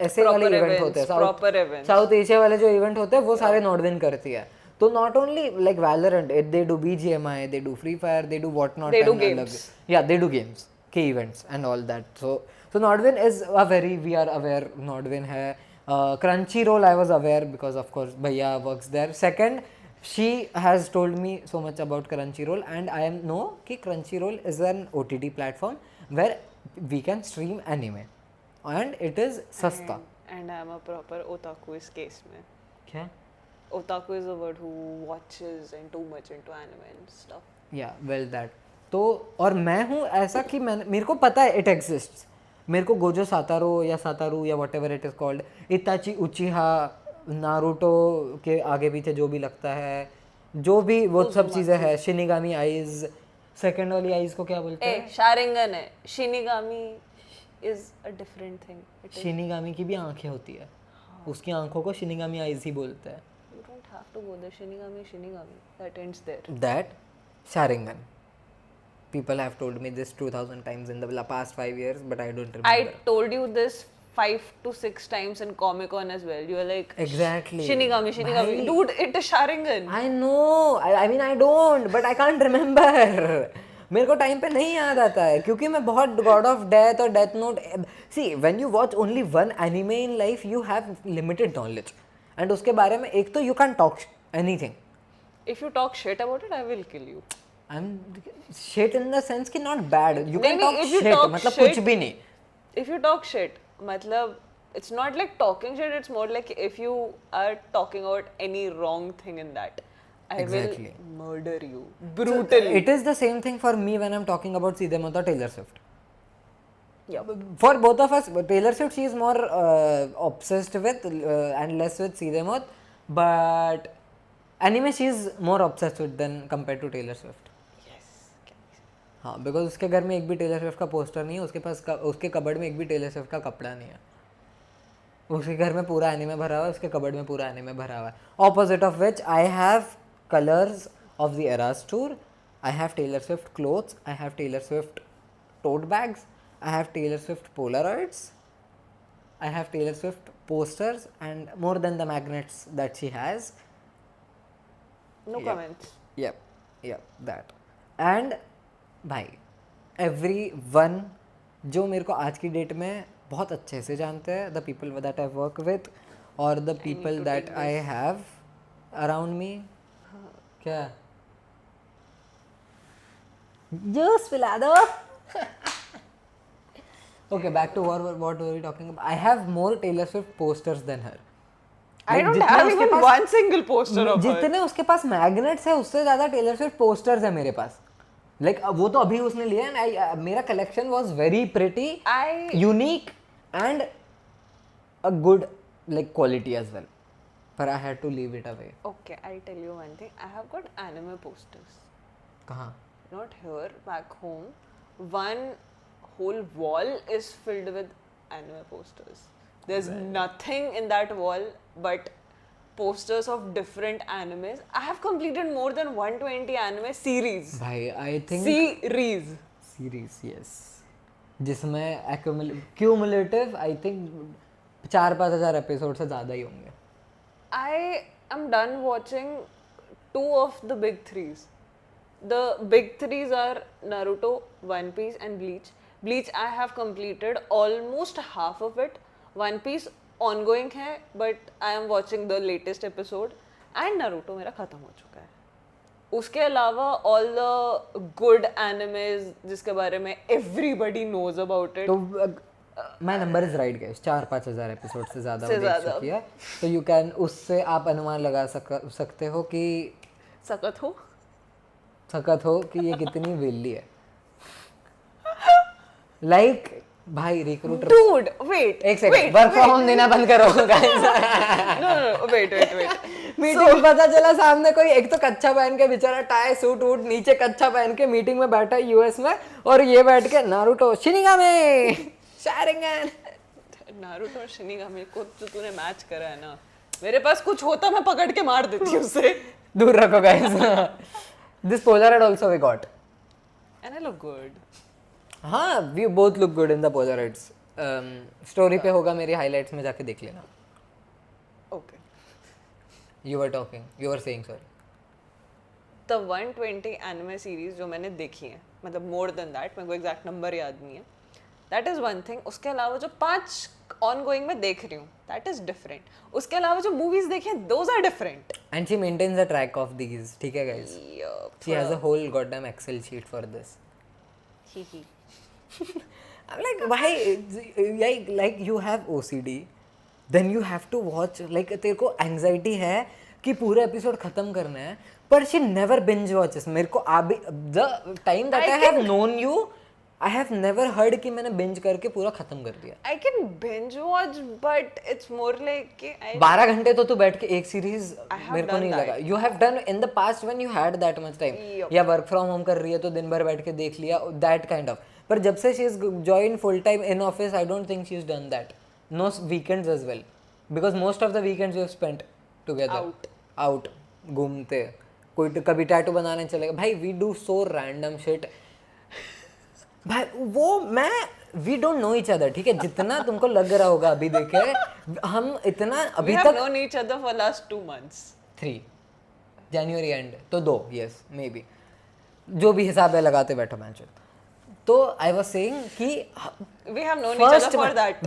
ऐसे वाले Proper event events, होते हैं, proper events. South Asia वाले जो event होते हैं वो सारे Nordwin करती है. तो not only like Valorant, they do BGMI, they do Free Fire, they do whatnot. They do and games. Yeah, they do games, key events and all that. So Nordwin is a very, we are aware Nordwin है. Crunchyroll I was aware because of course Bhaiya works there. Second, she has told me so much about Crunchyroll, and I know कि Crunchyroll is an OTT platform where we can stream anime and it is सस्ता. And I'm a proper otaku इस case में. क्या? Otaku is a word who watches and too much into anime and stuff. Yeah, well that. तो और मैं हूँ ऐसा कि मेरे को पता है it exists. मेरे को गोजो सातारो या सातारू या what ever it is called, इताची उचिहा, Naruto के आगे पीछे जो भी लगता है, जो भी वो सब चीज़ें हैं, शिनिगामी आइज, सेकंड वाली आइज को क्या बोलते हैं? शारिंगन है. Shinigami is a different thing. Shinigami की भी आंखें होती है, उसकी आंखों को शिनिगामी आइज ही बोलते हैं. You don't have to go there. Shinigami. That ends there. That Sharingan. People have told me this 2000 times in the past 5 years, but I don't remember. I told you this 5 to 6 times in Comic Con as well. You were like, Exactly. Shinigami. Bhai. Dude, it is Sharingan. I know. I mean I don't, but I can't remember. मेरे को time पे नहीं याद आता है क्योंकि मैं बहुत गॉड ऑफ डेथ और death note. See when you watch only one anime in life you have limited knowledge, and उसके बारे में एक तो you can talk anything. If you talk shit about it, I will kill you. I am shit in the sense कि not bad, you can नहीं, talk if you shit, talk मतलब shit- कुछ भी नहीं. If you talk shit, मतलब it's not like talking shit. It's more like if you are talking about any wrong thing in that, I Exactly. will murder you brutally. It is the same thing for me when I'm talking about Seedhe Mata Taylor Swift. Yeah. For both of us, Taylor Swift she is more obsessed with and less with Seedhe Mata, but anime she is more obsessed with than compared to Taylor Swift. Yes. हाँ, because उसके घर में एक भी Taylor Swift का poster नहीं है, उसके पास उसके कबर्ड में एक भी टेलर स्विफ्ट का कपड़ा नहीं है। उसके घर में पूरा एनीमे भरा हुआ है, उसके कबर्ड में पूरा एनीमे भरा हुआ है। Opposite of which I have colours of the Eras Tour, I have Taylor Swift clothes, I have Taylor Swift tote bags, I have Taylor Swift Polaroids, I have Taylor Swift posters, and more than the magnets that she has. No comments. Yep, that. And भाई everyone जो मेरे को आज की date में बहुत अच्छे से जानते हैं, the people that I work with or the people that I have around me, क्या जूस पिला दो. Okay, back to what were we talking about? I have more Taylor Swift posters than her. I Like, don't जितने have उसके even pass- one single poster of her. जितने उसके पास magnets है उससे ज्यादा टेलर स्विफ्ट पोस्टर्स है मेरे पास. Like वो तो अभी उसने लिया एंड मेरा collection was very pretty, unique and a good like quality as well. But I had to leave it away. Okay, I'll tell you one thing. I have got anime posters. कहाँ? Not here, back home. One whole wall is filled with anime posters. There's nothing in that wall but posters of different animes. I have completed more than 120 anime series. भाई I think series yes. जिसमें cumulative I think 4-5 हज़ार episode से ज़्यादा ही होंगे. I am done watching 2 of the big 3s. The big 3s are Naruto, One Piece and Bleach. Bleach I have completed almost half of it. One Piece ongoing है but I am watching the latest episode and Naruto मेरा खत्म हो चुका है. उसके अलावा all the good animes जिसके बारे में everybody knows about it. तो my number is right guys, 4-5 हज़ार एपिसोड से ज़्यादा वो देख चुकी है. तो यू कैन उससे आप अनुमान लगा सकते हो कि सकत हो कि ये कितनी वेली है. लाइक भाई रिक्रूटर Dude, wait. एक सेकंड वर्क फ्रॉम होम देना बंद करो गाइस. No, wait. मीटिंग पता चला सामने कोई एक तो कच्चा पहन के बेचारा टाई सूट वूट नीचे कच्चा पहन के मीटिंग में बैठा है यूएस में, और ये बैठ के नारुतो शिनिगामे शारिंगन. नारुतो और शिनिगामी को जो तूने मैच करा है ना, मेरे पास कुछ होता मैं पकड़ के मार देती उसे. दूर रखो guys. This Polaroid also we got. And I look good. हाँ, we both look good in the Polaroids. Story पे होगा मेरी हाइलाइट्स में जाके देख लेना. Okay. You were talking, you were saying sorry. The 120 anime series जो मैंने देखी है, मतलब more than that, मेरे को exact number याद नहीं है. That is one thing. उसके अलावा जो 5 ongoing में देख रही हूँ, that is different. उसके अलावा जो movies देखे हैं, those are different. And she maintains a track of these. ठीक है guys. Yup. She has a whole goddamn Excel sheet for this. Hihi. I'm like, why? Like you have OCD, then you have to watch. Like तेरे को anxiety है कि पूरा episode खत्म करना है, पर she never binge watches. मेरे को अभी the time that I have known you, I have never heard कि मैंने binge करके पूरा खत्म कर दिया. I can binge watch, but it's more like कि 12 घंटे तो तू बैठ के एक सीरीज have मेरे को done नहीं that. लगा. You have done in the past when you had that much time, Yup. या वर्क फ्रॉम होम कर रही है तो दिन भर बैठ के देख लिया, दैट काइंड ऑफ. पर जब से she is join full time in office, I don't think she is done that. No weekends as well, because most of the weekends we have spent together out घूमते. कोई कभी tattoo बनाने चलेगा भाई. We do so random shit भाई. वो मैं we don't know each other. ठीक है, जितना तुमको लग रहा होगा अभी देखे हम इतना we अभी have तक known each other for last 2 months. 3 January and तो 2 यस मे बी, जो भी हिसाब है लगाते बैठो मैच. तो आई वाज सेइंग कि We have known each other for that.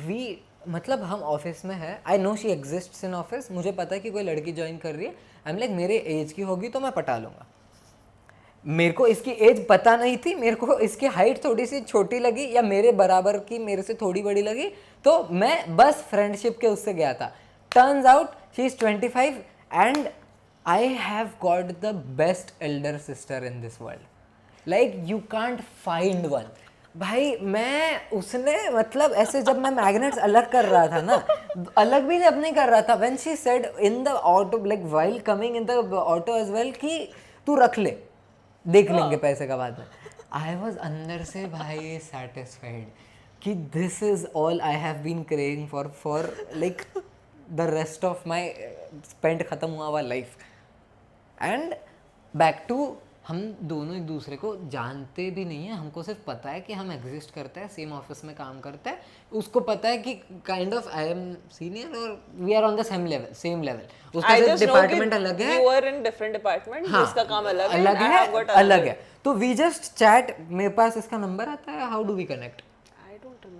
We मतलब हम ऑफिस में है. I know she exists in office. मुझे पता है कि कोई लड़की ज्वाइन कर रही है. आई एम लाइक मेरे एज की होगी तो मैं पटा लूंगा. मेरे को इसकी एज पता नहीं थी, मेरे को इसकी हाइट थोड़ी सी छोटी लगी या मेरे बराबर की मेरे से थोड़ी बड़ी लगी, तो मैं बस फ्रेंडशिप के उससे गया था. Turns out she is 25 and I have got the best Elder sister in this world. Like you can't find one. भाई मैं उसने मतलब ऐसे जब मैं मैग्नेट्स अलग कर रहा था ना, अलग भी अब नहीं कर रहा था, when she said in the auto like while coming in the auto as well कि तू रख ले. देख लेंगे पैसे का बाद में. आई वॉज अंदर से भाई सेटिस्फाइड कि this is all I have been craving for like the rest of my spend खत्म हुआ हुआ लाइफ. एंड बैक टू हम दोनों एक दूसरे को जानते भी नहीं है, हमको सिर्फ पता है कि हम एग्जिस्ट करते हैं, सेम ऑफिस में काम करते हैं. उसको पता है कि kind of I am senior और we are on the same level. उसका I सिर्फ just know डिपार्टमेंट कि अलग है. you are in different department, हाँ, जिसका काम अलग है, अलग and I है, have got अलग another. है. तो वी जस्ट चैट. मेरे पास इसका नंबर आता है. How do we connect? I don't remember.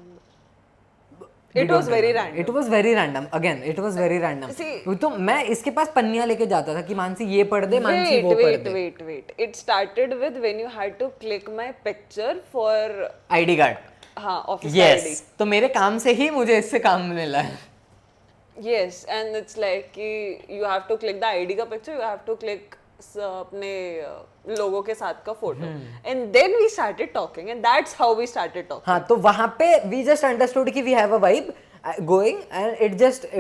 It was very random. It was very random. Again it was very random. See- तो मैं इसके पास पन्नियां लेके जाता था कि मानसी ये पढ़ दे, मानसी वो पढ़ दे. Wait. It started with when you had to click my picture for ID card. हाँ office यस. ID. तो मेरे काम से ही मुझे इससे काम मिला है. Yes, and it's like कि you have to click the ID का picture, you have to click अपने लोगों के साथ का photo, and then we started talking, and that's how we started talking. हाँ, तो वहां पे वी जस्ट अंडरस्टूड कि we have a vibe going and it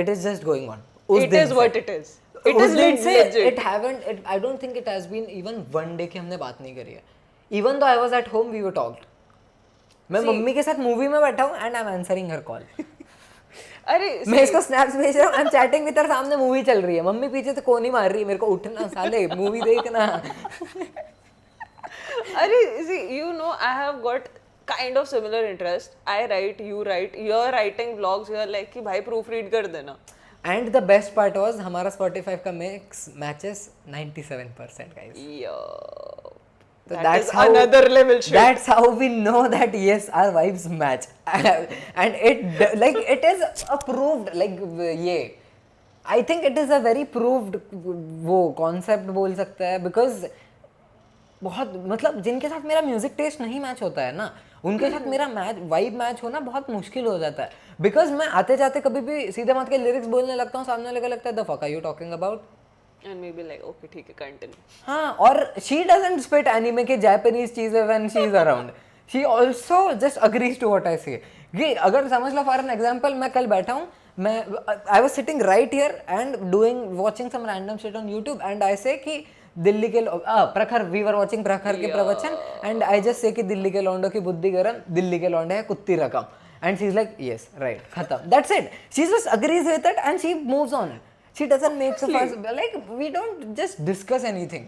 is just going on. It is what it is. It उस is दिन से legit. it haven't it, I don't think it has been even one day कि हमने बात नहीं करी है. Even though I was at home, we were talked. मैं मम्मी के साथ मूवी में बैठा हूँ and I'm answering her call. अरे मैं इसको स्नैप्स भेज रहा हूँ. I'm chatting with her, सामने मूवी चल रही है. मम्मी पीछे से कोनी मार रही है मेरे को, उठना साले मूवी देखना. अरे see, you know, I have got kind of similar interest. I write, you write, you're writing vlogs, you're like कि भाई proof read कर देना. And the best part was हमारा Spotify का mix matches 97% guys. Yeah. So That that's is how another level shit. That's how we know that yes, our vibes match, and like it is approved. Like ये, I think it is a very proved वो concept बोल सकता है because बहुत मतलब जिनके साथ मेरा म्यूजिक टेस्ट नहीं मैच होता है ना, उनके साथ मेरा वाइब मैच होना बहुत मुश्किल हो जाता है. बिकॉज मैं आते जाते कभी भी सीधे मत के लिरिक्स बोलने लगता हूँ, सामने वाले को लगता है the fuck are you talking about. And maybe like okay ठीक है continue. हाँ, और शी डजंट स्पिट एनिमे के जापानीज चीजें when she is around. She also just agrees to what I say. ये अगर समझ लो फॉर एन एग्जांपल, मैं कल बैठा हूँ, मैं I was sitting right here and doing watching some random shit on YouTube and I say कि दिल्ली के प्रखर, वी वर वाचिंग प्रखर के प्रवचन एंड आई जस्ट से कि दिल्ली के लौंडों की बुद्धि गरम, दिल्ली के लौंडे हैं कुत्ती रकम. And she is like yes right, खत्म, that's it. She just agrees with it and she moves on. She doesn't make a fuss. Like we don't just discuss anything.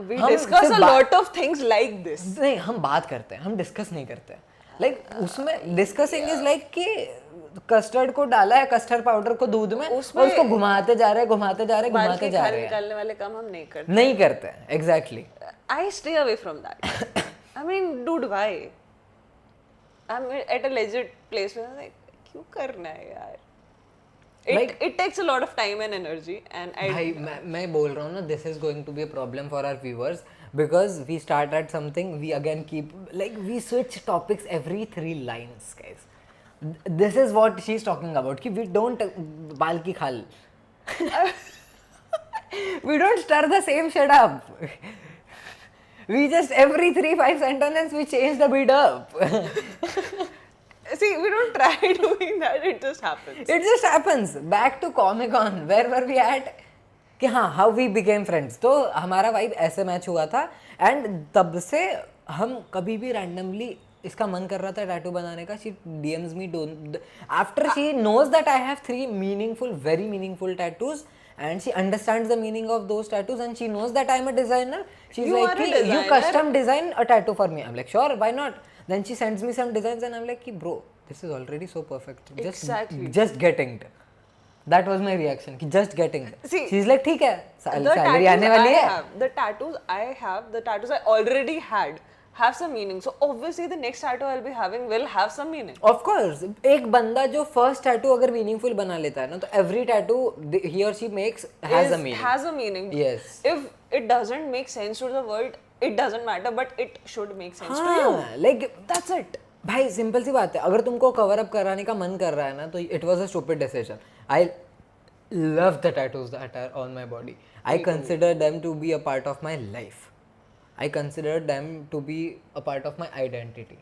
We हम discuss सिर्फ a lot of things like this. नहीं, हम बात करते हैं, हम discuss नहीं करते. Like उसमें डिस्कसिंग इज लाइक कि कस्टर्ड को डाला है, कस्टर्ड पाउडर को दूध में, और उसको घुमाते जा रहे हैं. निकालने वाले काम हम नहीं करते हैं. Exactly. I stay away from that. I mean, dude, why? I'm at a legit place where I'm like, क्यों करना है यार? It takes a lot of time and energy, and भाई मैं बोल रहा हूँ ना, this is going to be a problem for our viewers because we start at something, we again keep like we switch topics every 3 lines, guys. This is what she's talking about, कि we don't बाल की खाल. We don't stir the same shit up. We just every 3-5 sentences we change the beat up. see, we don't try doing that. It just happens. It just happens. Back to Comic-Con. Where were we at? कि हाँ, how we became friends. तो हमारा vibe ऐसे match हुआ था and तब से हम कभी भी रैंडमली इसका मन कर रहा था टैटू बनाने का. She DMs me after she knows that I have 3 meaningful, very meaningful tattoos and she understands the meaning of those tattoos and she knows that I'm a designer. She's You like, are a you designer. custom design a tattoo for me. I'm like, sure, why not? Then she sends me some designs and I'm like, bro, this is already so perfect. Exactly. Just getting it. That was my reaction. कि just getting it. See, She's like, ठीक है, the salary आने वाली है. the tattoos I already had have some meaning. So obviously the next tattoo I'll be having will have some meaning. Of course, एक बंदा जो first tattoo अगर meaningful बना लेता है ना, तो every tattoo he or she makes has a meaning. Has a meaning. Yes. If it doesn't make sense to the world, it doesn't matter, but it should make sense to you. हाँ, like that's it. भाई simple सी बात है, अगर तुमको cover up कराने का मन कर रहा है ना, तो it was a stupid decision. I love the tattoos that are on my body. I consider them to be a part of my life. I consider them to be a part of my identity.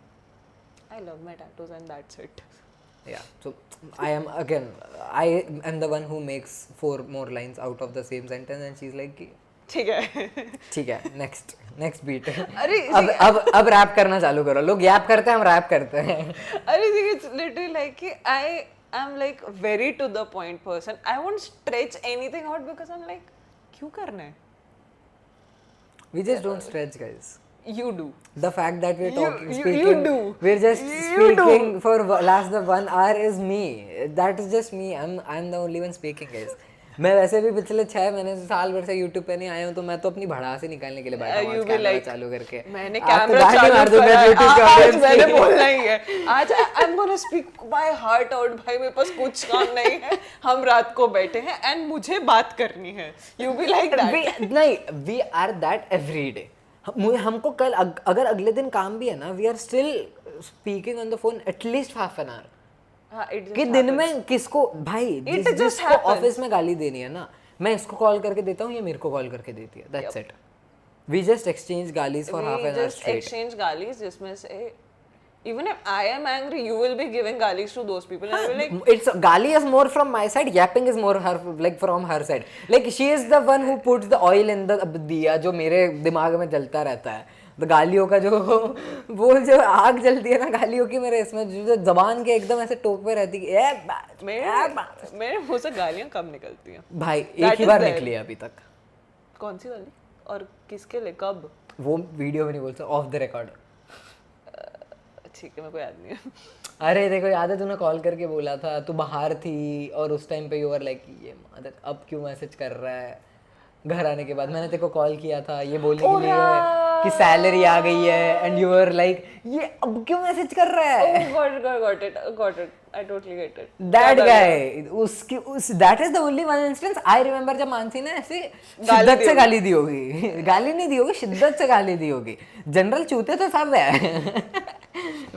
I love my tattoos and that's it. Yeah, so I am the one who makes 4 more lines out of the same sentence and she's like, ठीक है ठीक है, next beat. अरे अब rap करना चालू करो। लोग यैप करते हैं, हम रैप करते हैं। अरे see, it's literally like कि I am like very to the point person. I won't stretch anything out because I'm like क्यों करना है? We just don't stretch, guys. You do. The fact that we're talking, you speaking, do. we're just You do. speaking for last the 1 hour is me. That is just me. I'm the only one speaking, guys. मैं वैसे भी पिछले 6 महीने से, साल भर से YouTube पे नहीं आया हूँ, तो मैं तो अपनी भड़ास ही निकालने के लिए बैठा हूँ You आज be कैमरा like, चालू करके। मैंने आप तो कैमरा गाली चालू मार दूंगा करा है, YouTube के आज audience मैंने की। बोलना ही है। आज I'm gonna speak my heart out भाई, मेरे पास कुछ काम नहीं है, हम रात को बैठे हैं and मुझे बात करनी है। You be like that. नहीं, we are that every day. हमको कल अगर अगले दिन काम भी है ना, we are still speaking on the phone at least half an hour. हाँ, it just कि दिन happens. में किसको भाई It just जिसको happens. ऑफिस में गाली देनी है ना, मैं इसको कॉल करके देता हूँ, ये मेरे को कॉल करके देती है, that's it. We just exchange गालीज for half We an hour just straight. exchange गालीज जिसमें से even if I am angry, you will be giving galis to those people. And I will like, It's gali is more from my side, yapping is more her like from her side. Like she is the one who puts the oil in the दिया जो मेरे दिमाग में जलता रहता है। तो गालियों का जो वो जो आग जलती है ना गालियों की, मेरे इसमें जो जबान के एकदम ऐसे टोक पे रहती है। मेरे मुंह से गालियां कम निकलती हैं। भाई That एक ही is बार there. निकली है अभी तक। कौन सी वाली? और किसके लिए? कब? वो वीडियो में नहीं बोल सकता, ऑफ द रिकॉर्ड। ठीक है, मेरे को याद नहीं है। अरे देखो, याद है तूने कॉल करके बोला था, तू बाहर थी और उस टाइम पे यू वर लाइक ये मदद अब क्यों मैसेज कर रहा है। घर आने के बाद मैंने तेरे को कॉल किया था ये बोलने के लिए कि सैलरी आ गई है, एंड यू वर लाइक ये अब क्यों मैसेज कर रहा है। got it. I totally get it. That guy, उसकी उस that is the only one instance I remember जब मानसी ने ऐसे शिद्दत से गाली दी होगी। गाली नहीं दी होगी, शिद्दत से गाली दी होगी। जनरल चूते तो सब है।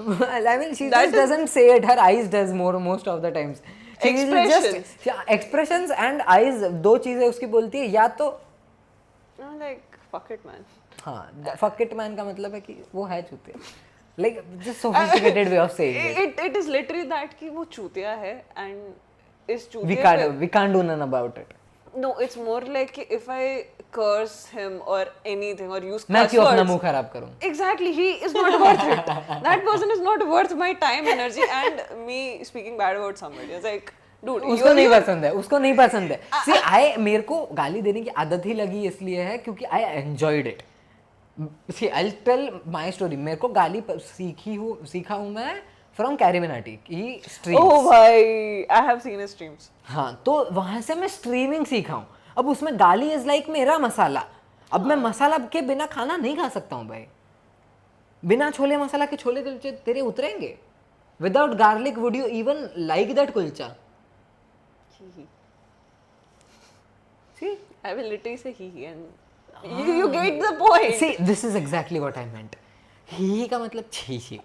I mean, she just doesn't say it. Her eyes does most of the times. She Expressions. Expressions and eyes, दो चीजें उसकी बोलती है। या तो I'm like, fuck it, man. हाँ, fuck it man का मतलब है कि वो है चूते। Like just sophisticated way of saying it. It is literally that कि वो चूतिया है and इस चूतिया पे We can't do none about it. No, it's more like कि if I curse him or anything or use मैं curse क्यों अपना words, मुंह खराब करूँ? exactly, he is not worth it. That person is not worth my time, energy, and me speaking bad about somebody. It's like, dude, उसको नहीं पसंद है, उसको नहीं पसंद है। See, मेरे को गाली देने की आदत ही लगी इसलिए है क्योंकि I enjoyed it. See, I'll tell my story. मेरे को गाली सीखा हूँ मैं from Carrie Minati की streams. Oh भाई, I have seen his streams. हाँ, तो वहाँ से मैं स्ट्रीमिंग सीखा हूँ। अब उसमें गाली इज लाइक मेरा मसाला। अब मैं मसाला के बिना खाना नहीं खा सकता हूँ भाई। बिना छोले मसाला के छोले कुलचे तेरे उतरेंगे? Without garlic would you even like that kulcha? See? I will literally say he and you get the point. See, this is exactly what I meant. ही का मतलब छी छी।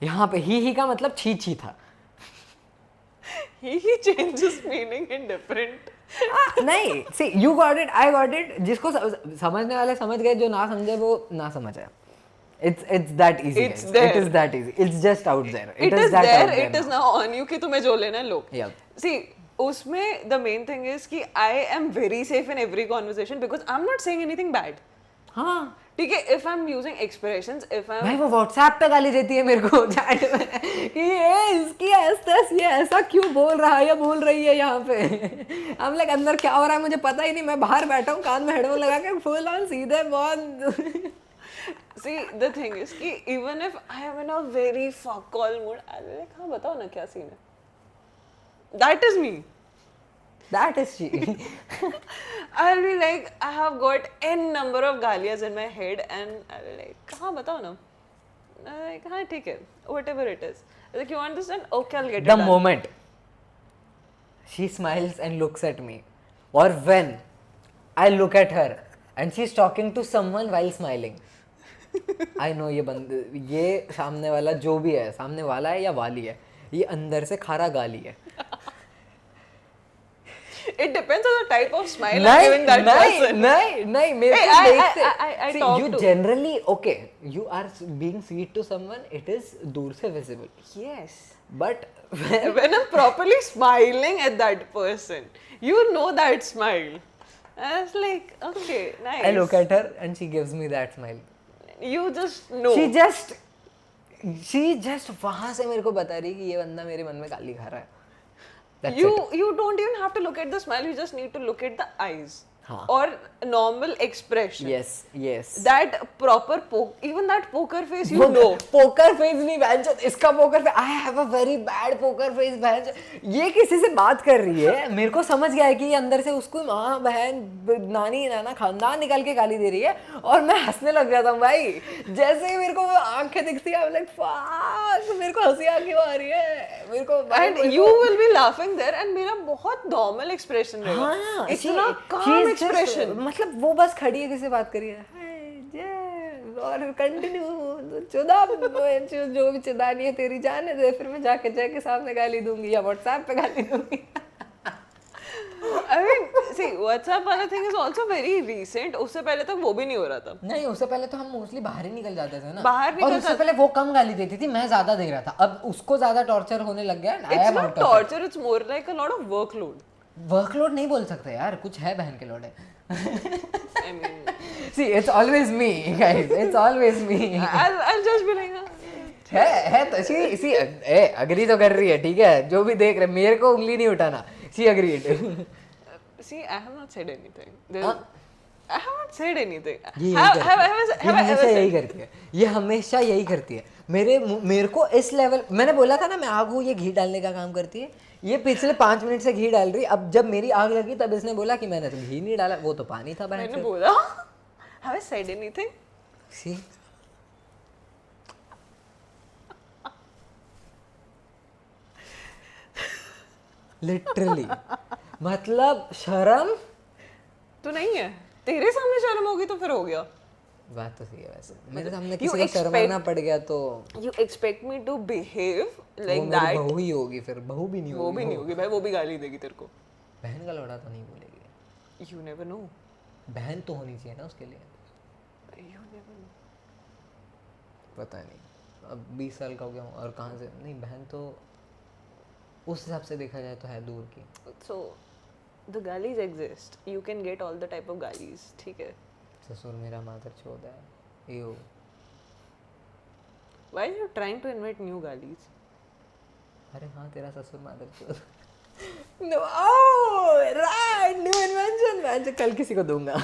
यहाँ पे ही का मतलब छी छी था। He changes meaning in different. नहीं, see, you got it, I got it. जिसको समझने वाले समझ गए, जो ना समझे वो ना समझ आया। It's that easy. It's guys. there. It is that easy. It's just out there. It is that there. out there It is now. now on you कि तुम्हें जो लेना है लो. Yep. See, उसमें the main thing is कि I am very safe in every conversation because I'm not saying anything bad. हाँ, ठीक है, if I'm using expressions, if I'm भाई वो WhatsApp पे गाली देती है मेरे को चैट में कि ये इसकी ये ऐसा क्यों बोल रहा है या बोल रही है यहाँ पे। हम लाइक अंदर क्या हो रहा है मुझे पता ही नहीं, मैं बाहर बैठा हूँ कान में हेडफोन लगा के फुल ऑन सीधे बहुत। see the thing is कि even if I am in a very fuck all mood, I'll be like हाँ बताओ ना क्या सीन है. That is me. That is she. I'll be like I have got n number of गालियाँ in my head and I'll be like हाँ बताओ ना. Like हाँ ठीक है, whatever it is. Like you understand? Okay, I'll get The it done. moment she smiles and looks at me, or when I look at her and she's talking to someone while smiling, I know ये सामने वाला जो भी है, सामने वाला है या वाली है, ये अंदर से खारा गाली है। It depends on the type of smile I'm giving that person. नहीं मेरे Hey, को I देखते see, talk you to- generally okay, you are being sweet to someone, it is दूर से visible, Yes. but When I'm properly smiling at that person, you know that smile. I was like, okay, nice. I look at her and she gives me that smile. You just know. She just वहां से मेरे को बता रही कि ये बंदा मेरे मन में गाली खा रहा है. That's you it. you don't even have to look at the smile. You just need to look at the eyes. हाँ. Or normal expression. Yes. That proper even that poker face, you know. Poker face नहीं बहनचोद, इसका poker face. I have a very bad poker face बहनचोद. ये किसी से बात कर रही है, मेरे को समझ गया है कि ये अंदर से उसको माँ बहन नानी नाना खानदान निकाल के गाली दे रही है, और मैं हंसने लग जाता हूँ भाई. जैसे ही मेरे को वो आंखें दिखती है, लाइक फक, मेरे को हंसी आ क्यों आ रही है मेरे को. And you will be laughing there, and मेरा बहुत normal expression रहेगा. हाँ, इतना calm expression. मतलब वो बस खड़ी है, किसी बात करी है और कंटिन्यू चुदा जो भी चुदानी है तेरी जाने दे, फिर मैं जाके जय के सामने गाली दूंगी या व्हाट्सएप पे गाली दूंगी. I mean, see, WhatsApp वाला thing is also very recent. उससे पहले तक वो भी नहीं हो रहा था. नहीं, उससे पहले तो हम मोस्टली बाहर ही निकल जाते थे ना. बाहर और उससे पहले वो कम गाली देती थी, मैं ज्यादा दे रहा था. अब उसको ज्यादा टॉर्चर होने लग गया. It's not torture, it's more like a lot of workload. Workload नहीं बोल सकते यार, कुछ है बहन के Lode. I mean, see, it's always me guys, it's always me. I'll just be like, है तो सी अग्री तो कर रही है, ठीक है, जो भी देख रहे, मेरे को उंगली नहीं उठाना. सी agreed. see, I have not said anything. I have not said anything. ये हमेशा यही करती है, ये हमेशा यही करती है. मेरे को इस लेवल, मैंने बोला था ना मैं आग हूँ, ये घी डालने का काम करती है. ये पिछले 5 मिनट से घी डाल रही. अब जब मेरी आग लगी तब इसने बोला कि मैंने तो घी नहीं डाला, वो तो पानी था. मैंने बोला, have I said anything? See? Literally मतलब शर्म तो नहीं है. तेरे सामने शर्म होगी तो फिर हो गया. बात तो सही है. वैसे मेरे सामने किसी को शर्माना पड़ गया तो you expect me to behave like वो that. बहू ही होगी, फिर बहू भी नहीं होगी. वो भी नहीं होगी भाई, वो भी गाली देगी तेरे को. बहन का लौड़ा तो नहीं बोलेगी. You never know. बहन तो होनी चाहिए ना उसके लिए. You never know. पता नहीं, अब 20 साल का हो गया हूँ और कहाँ से नहीं. बहन तो उस हिसाब से देखा जाए तो है दूर की. So the galleys exist. You can get all the type of galleys. ठीक है. ससुर मेरा मादर चोद है. Ew. Why are you trying to invent new galleys? अरे हाँ, तेरा ससुर मादर चोद. No, oh, right, new invention. मैं कल किसी को दूंगा.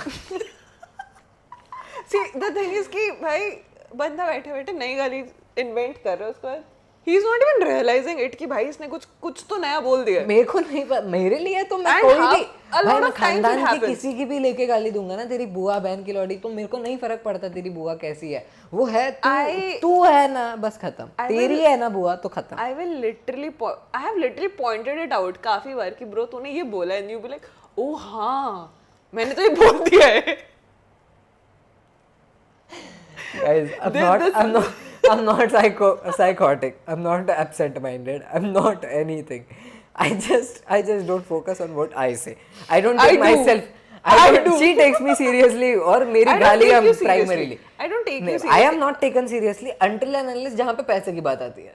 See, the thing is कि भाई बंदा बैठे बैठे नई गाली इन्वेंट कर रहा है, उसके बाद he is not even realizing it कि भाई इसने कुछ तो नया बोल दिया. मेरे को नहीं पता, मेरे लिए तो मैं And कोई how- भी a भाई lot मैं of times it खानदान की happens. किसी की भी लेके गाली दूंगा ना, तेरी बुआ बहन की लौड़ी, तो मेरे को नहीं फर्क पड़ता तेरी बुआ कैसी है. वो है तू है ना, बस खत्म. तेरी है ना बुआ तो खत्म. I have literally pointed it out काफी बार कि ब्रो तूने ये बोला है, and you be like, oh हाँ मैंने तो ये बोल दिया है. Guys, I'm not psychotic. I'm not absent-minded. I'm not anything. I just don't focus on what I say. I don't take myself. She takes me seriously और मेरी I don't गाली take हम you seriously. primarily. I don't take you I seriously. am not taken seriously until and unless जहाँ पे पैसे की बात आती है.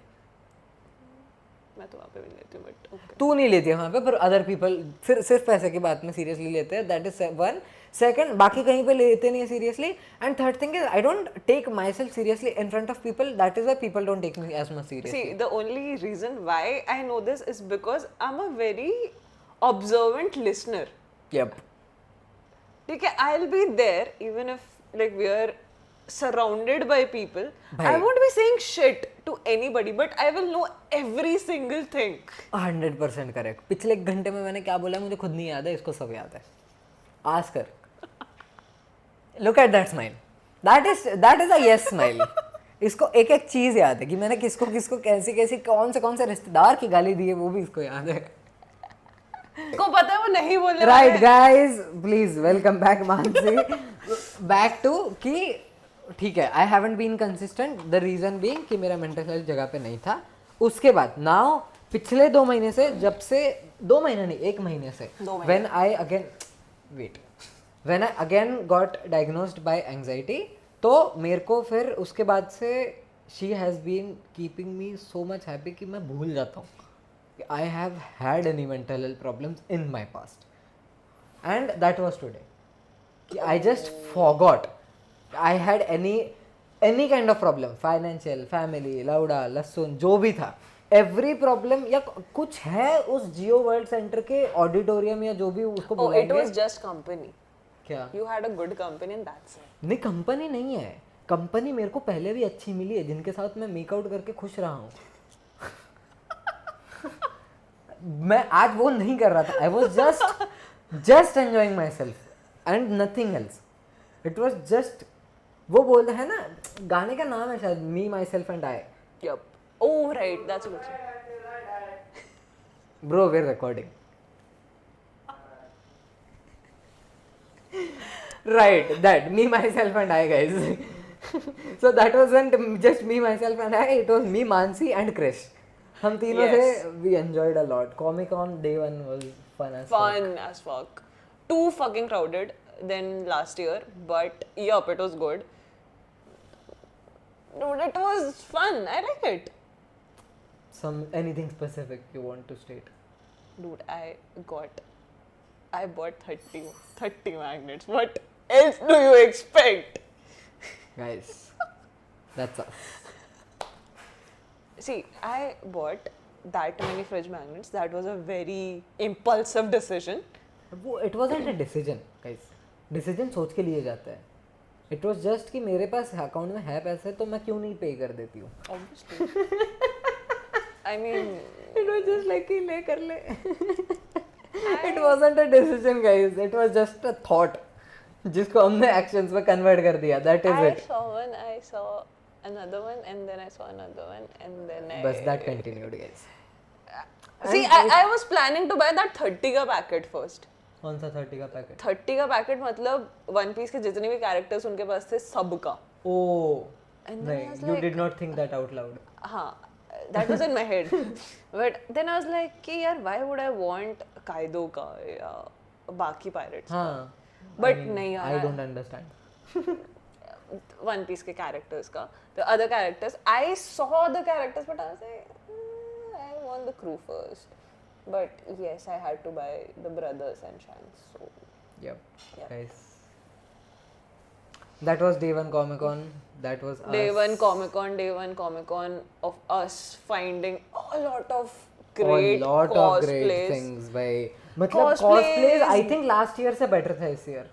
मैं तो वहाँ पे भी नहीं लेती हूँ, but okay. तू नहीं लेती है वहाँ पे, पर अदर पीपल सिर्फ पैसे की बात में सीरियसली लेते हैं. That is one. सेकंड, बाकी कहीं पे लेते नहीं है seriously. And third thing is I don't take myself seriously in front of people. That is why people don't take me as much seriously. See, the only reason why I know this is because I'm a very observant listener. Yep. ठीक है, I'll be there even if like we are surrounded by people. भाई. I won't be saying shit to anybody, but I will know every single thing. 100% correct. पिछले एक घंटे में मैंने क्या बोला मुझे खुद नहीं याद है, इसको सब याद है. आस्क कर. Look at that smile. That is a yes smile. इसको एक एक चीज याद है कि मैंने किसको किसको कैसी कौन से रिश्तेदार की गाली दी है, वो भी इसको याद है. को पता है वो नहीं बोलने right guys, please welcome back Mansi. Back to कि ठीक है, I haven't been consistent. The reason being कि मेरा मेंटल हेल्थ जगह पे नहीं था. उसके बाद नाउ पिछले 2 महीने से, जब से 2 महीने नहीं 1 महीने से, when I again got diagnosed by anxiety, तो मेरे को फिर उसके बाद से she has been keeping me so much happy कि मैं भूल जाता हूँ I have had any mental health problems in my past, and that was today. कि I just forgot I had any kind of problem, financial, family, लौड़ा लहसुन जो भी था, every problem या कुछ है उस जियो वर्ल्ड सेंटर के ऑडिटोरियम या जो भी उसको Oh, it बुलाएंगे. was just company. क्या You had a good company and that's it. नहीं, कंपनी नहीं है, कंपनी मेरे को पहले भी अच्छी मिली है जिनके साथ मैं मेक आउट करके खुश रहा हूँ. मैं आज वो नहीं कर रहा था. I was just enjoying myself and nothing else. It was just, वो बोलते हैं ना, गाने का नाम है शायद me myself and I. Yup. Oh, right. That's a good song. Bro we're recording. Right, that me myself and I, guys. So that wasn't just me myself and I, it was me, Mansi and Krish. हम तीनों Yes. से we enjoyed a lot. Comic Con day one was fun as fuck. Fun as fuck. Too fucking crowded than last year, but yup, it was good. Dude, it was fun. I like it. Anything specific you want to state? Dude, I bought 30 magnets. What else do you expect? Guys, that's us. See, I bought that many fridge magnets. That was a very impulsive decision. वो it wasn't a decision, guys. Decision सोच के लिए जाता है. It was just कि मेरे पास account में है पैसे तो मैं क्यों नहीं पे कर देती हूँ. Obviously. I mean, It was just like कि ले कर ले. It wasn't a decision, guys. It was just a thought जिसको हमने actions में convert कर दिया. That is I it. saw one, I saw another one, and then I saw another one, and then I. बस that continued, guys. See, I was planning to buy that 30 का packet first. कौन सा 30 का packet? 30 का packet मतलब one piece के जितने भी कैरेक्टर्स उनके पास थे सबका. Oh. And then I नहीं, was you like- did not think that out loud. हाँ, that was in my head. But then I was like कि यार why would I want काइदो का या बाकी pirates? हाँ. But नहीं यार. I don't understand. One Piece के characters का, the other characters. I saw the characters, but I was like, I want the crew first. But yes, I had to buy the brothers and Shanks. So Yep. Yeah. Guys. That was day one Comic Con. That was day us. one Comic Con of us finding a lot of great a lot of great cosplays. things भाई. मतलब Cosplays. cosplays I think last year से better था इस year.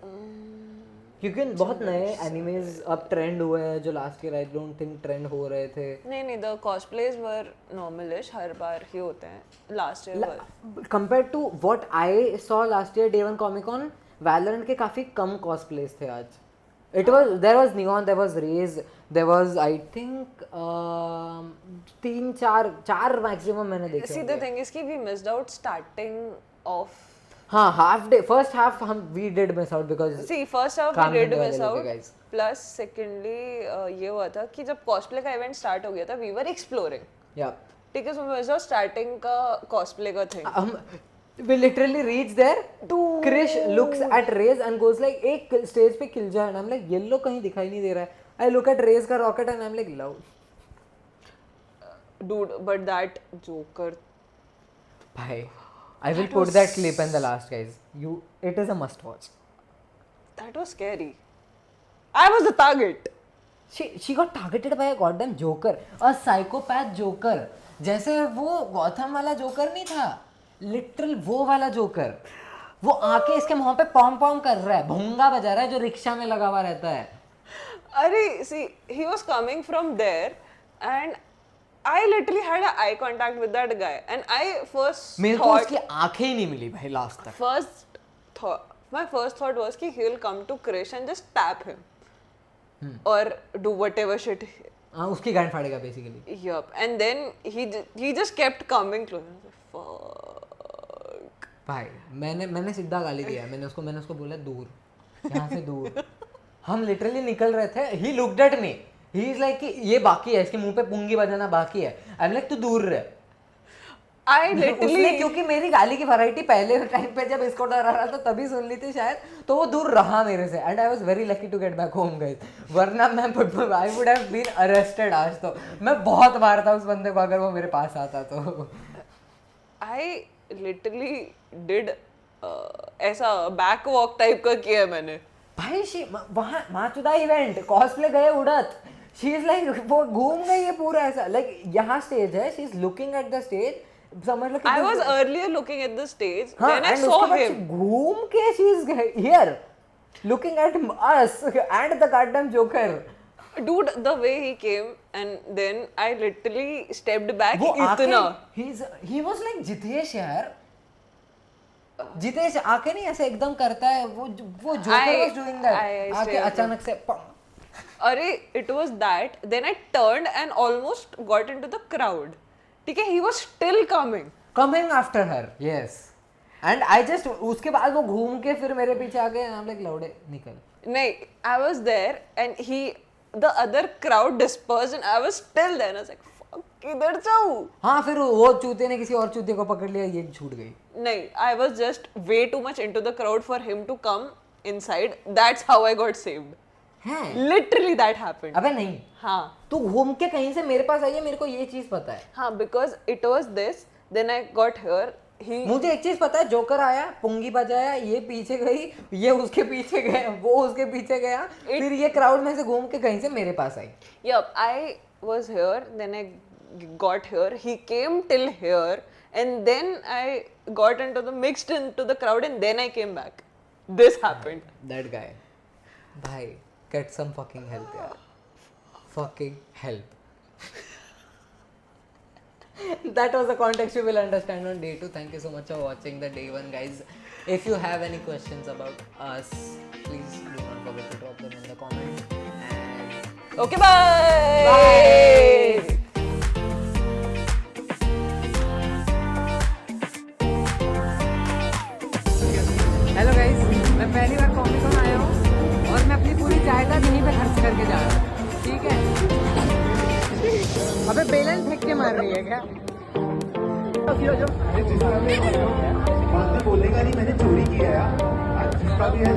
क्योंकि बहुत नए animes अब trend हुए हैं जो last year I don't think trend हो रहे थे. नहीं, the cosplays were normalish. हर बार ही होते हैं. Last year were. Compared to what I saw last year day one Comic Con, Valorant के काफी कम cosplays थे आज. There was Neon, there was Raze, there was I think चार maximum मैंने देखे. See, the thing is कि we missed out starting off. हाँ, half day, first half we did miss out because See, first half काम we did करने वाले miss लोग out. हैं, guys. Plus, secondly, ये हुआ था कि जब cosplay का event start हो गया था, we were exploring. yeah. ठीक है, so we missed out starting का cosplay का thing. We literally reach there. Krish looks at Raze and goes like, एक stage पे kill जाए. And I'm like, yellow कहीं दिखाई नहीं दे रहा है. I look at Raze का rocket and I'm like, love. Dude, but that Joker. Bhai, I will put that clip in the last, guys. It is a must watch. That was scary. I was the target. She got targeted by a goddamn Joker, a psychopath Joker. जैसे वो Gotham वाला joker नहीं था, literal वो वाला joker. वो आके इसके मुंह पे पॉम पॉम कर रहा है, भूंगा बजा रहा है जो रिक्शा में लगा हुआ रहता है. अरे, see, he was coming from there, and I literally had an eye contact with that guy, and I first मेरे को thought. उसकी आंखें ही नहीं मिली भाई लास्ट तक. My first thought was कि he'll come to Krish and just tap him, or do whatever shit. हाँ, उसकी गांड फाड़ेगा basically. Yup, and then he just kept coming closer. I was like, fuck. भाई मैंने सीधा गाली दिया. मैंने उसको बोला दूर, यहाँ से दूर. हम लिटरली निकल रहे थे. He looked at me. He is like कि ये बाकी है, इसके मुंह पे पुंगी बजाना बाकी है. आई एम लाइक तू दूर रह. I उसने literally. क्योंकि मेरी गाली की वैरायटी पहले टाइम पे जब इसको डरा रहा था तभी सुन ली थी शायद, तो वो दूर रहा मेरे से. And I was very lucky to get back home guys. वरना मैं I would have been arrested आज. तो मैं बहुत मारता उस बंदे को अगर वो मेरे पास आता तो. I literally did ऐसा बैक वॉक टाइप का किया मैंने. भाई वहाँ माचुदा इवेंट कॉस्प्ले गए उड़त, शी इज लाइक वो घूम गई है पूरा ऐसा, लाइक यहाँ स्टेज है, she is looking at the stage, समझ लो I was earlier looking at the stage, हाँ, then I and saw उसके बाद him. she घूम के she is here looking at us and the goddamn Joker. Dude, the way he came and then I literally stepped back वो इतना. आके he was like Jitesh यार, जितेश आके नहीं ऐसे एकदम करता है वो Joker was doing that, I आके अचानक से अरे it was that, then I turned and almost got into the crowd. ठीक है, he was still coming after her, yes, and I just उसके बाद वो घूम के फिर मेरे पीछे आ गए, I'm like लौड़े निकल. नहीं, I was there and the other crowd dispersed and I was still there and I was like fuck, किधर जाऊँ? हाँ फिर वो चूते ने किसी और चूते को पकड़ लिया, ये छूट गई. नहीं, I was just way too much into the crowd for him to come inside. That's how I got saved. हैं? Literally that happened. अबे नहीं, हाँ तू घूम के कहीं से मेरे पास आई है, मेरे को ये चीज पता है. हाँ, because it was this, then I got here. मुझे एक चीज पता है, जोकर आया, पुंगी बजाया, ये पीछे गई, ये उसके पीछे गया, वो उसके पीछे गया, फिर ये क्राउड में से घूम के कहीं से मेरे पास आई. Yup, I was here, then I got here. He came till here, and then I got mixed into the crowd, and then I came back. This happened. That guy, भाई, get some fucking help यार, fucking help. That was the context you will understand on day 2. Thank you so much for watching the day 1, guys. If you have any questions about us, please do not forget to drop them in the comments. And Okay, bye. Bye. Hello guys, मैं पहली बार comic-cone आया हूँ और मैं अपनी पूरी जायदाद यहीं पे खर्च करके जा रहा हूँ, ठीक है? अबे बेलन फेंक के मार रही है क्या? बोलेगा नहीं मैंने चोरी किया यार, आज जिसका भी है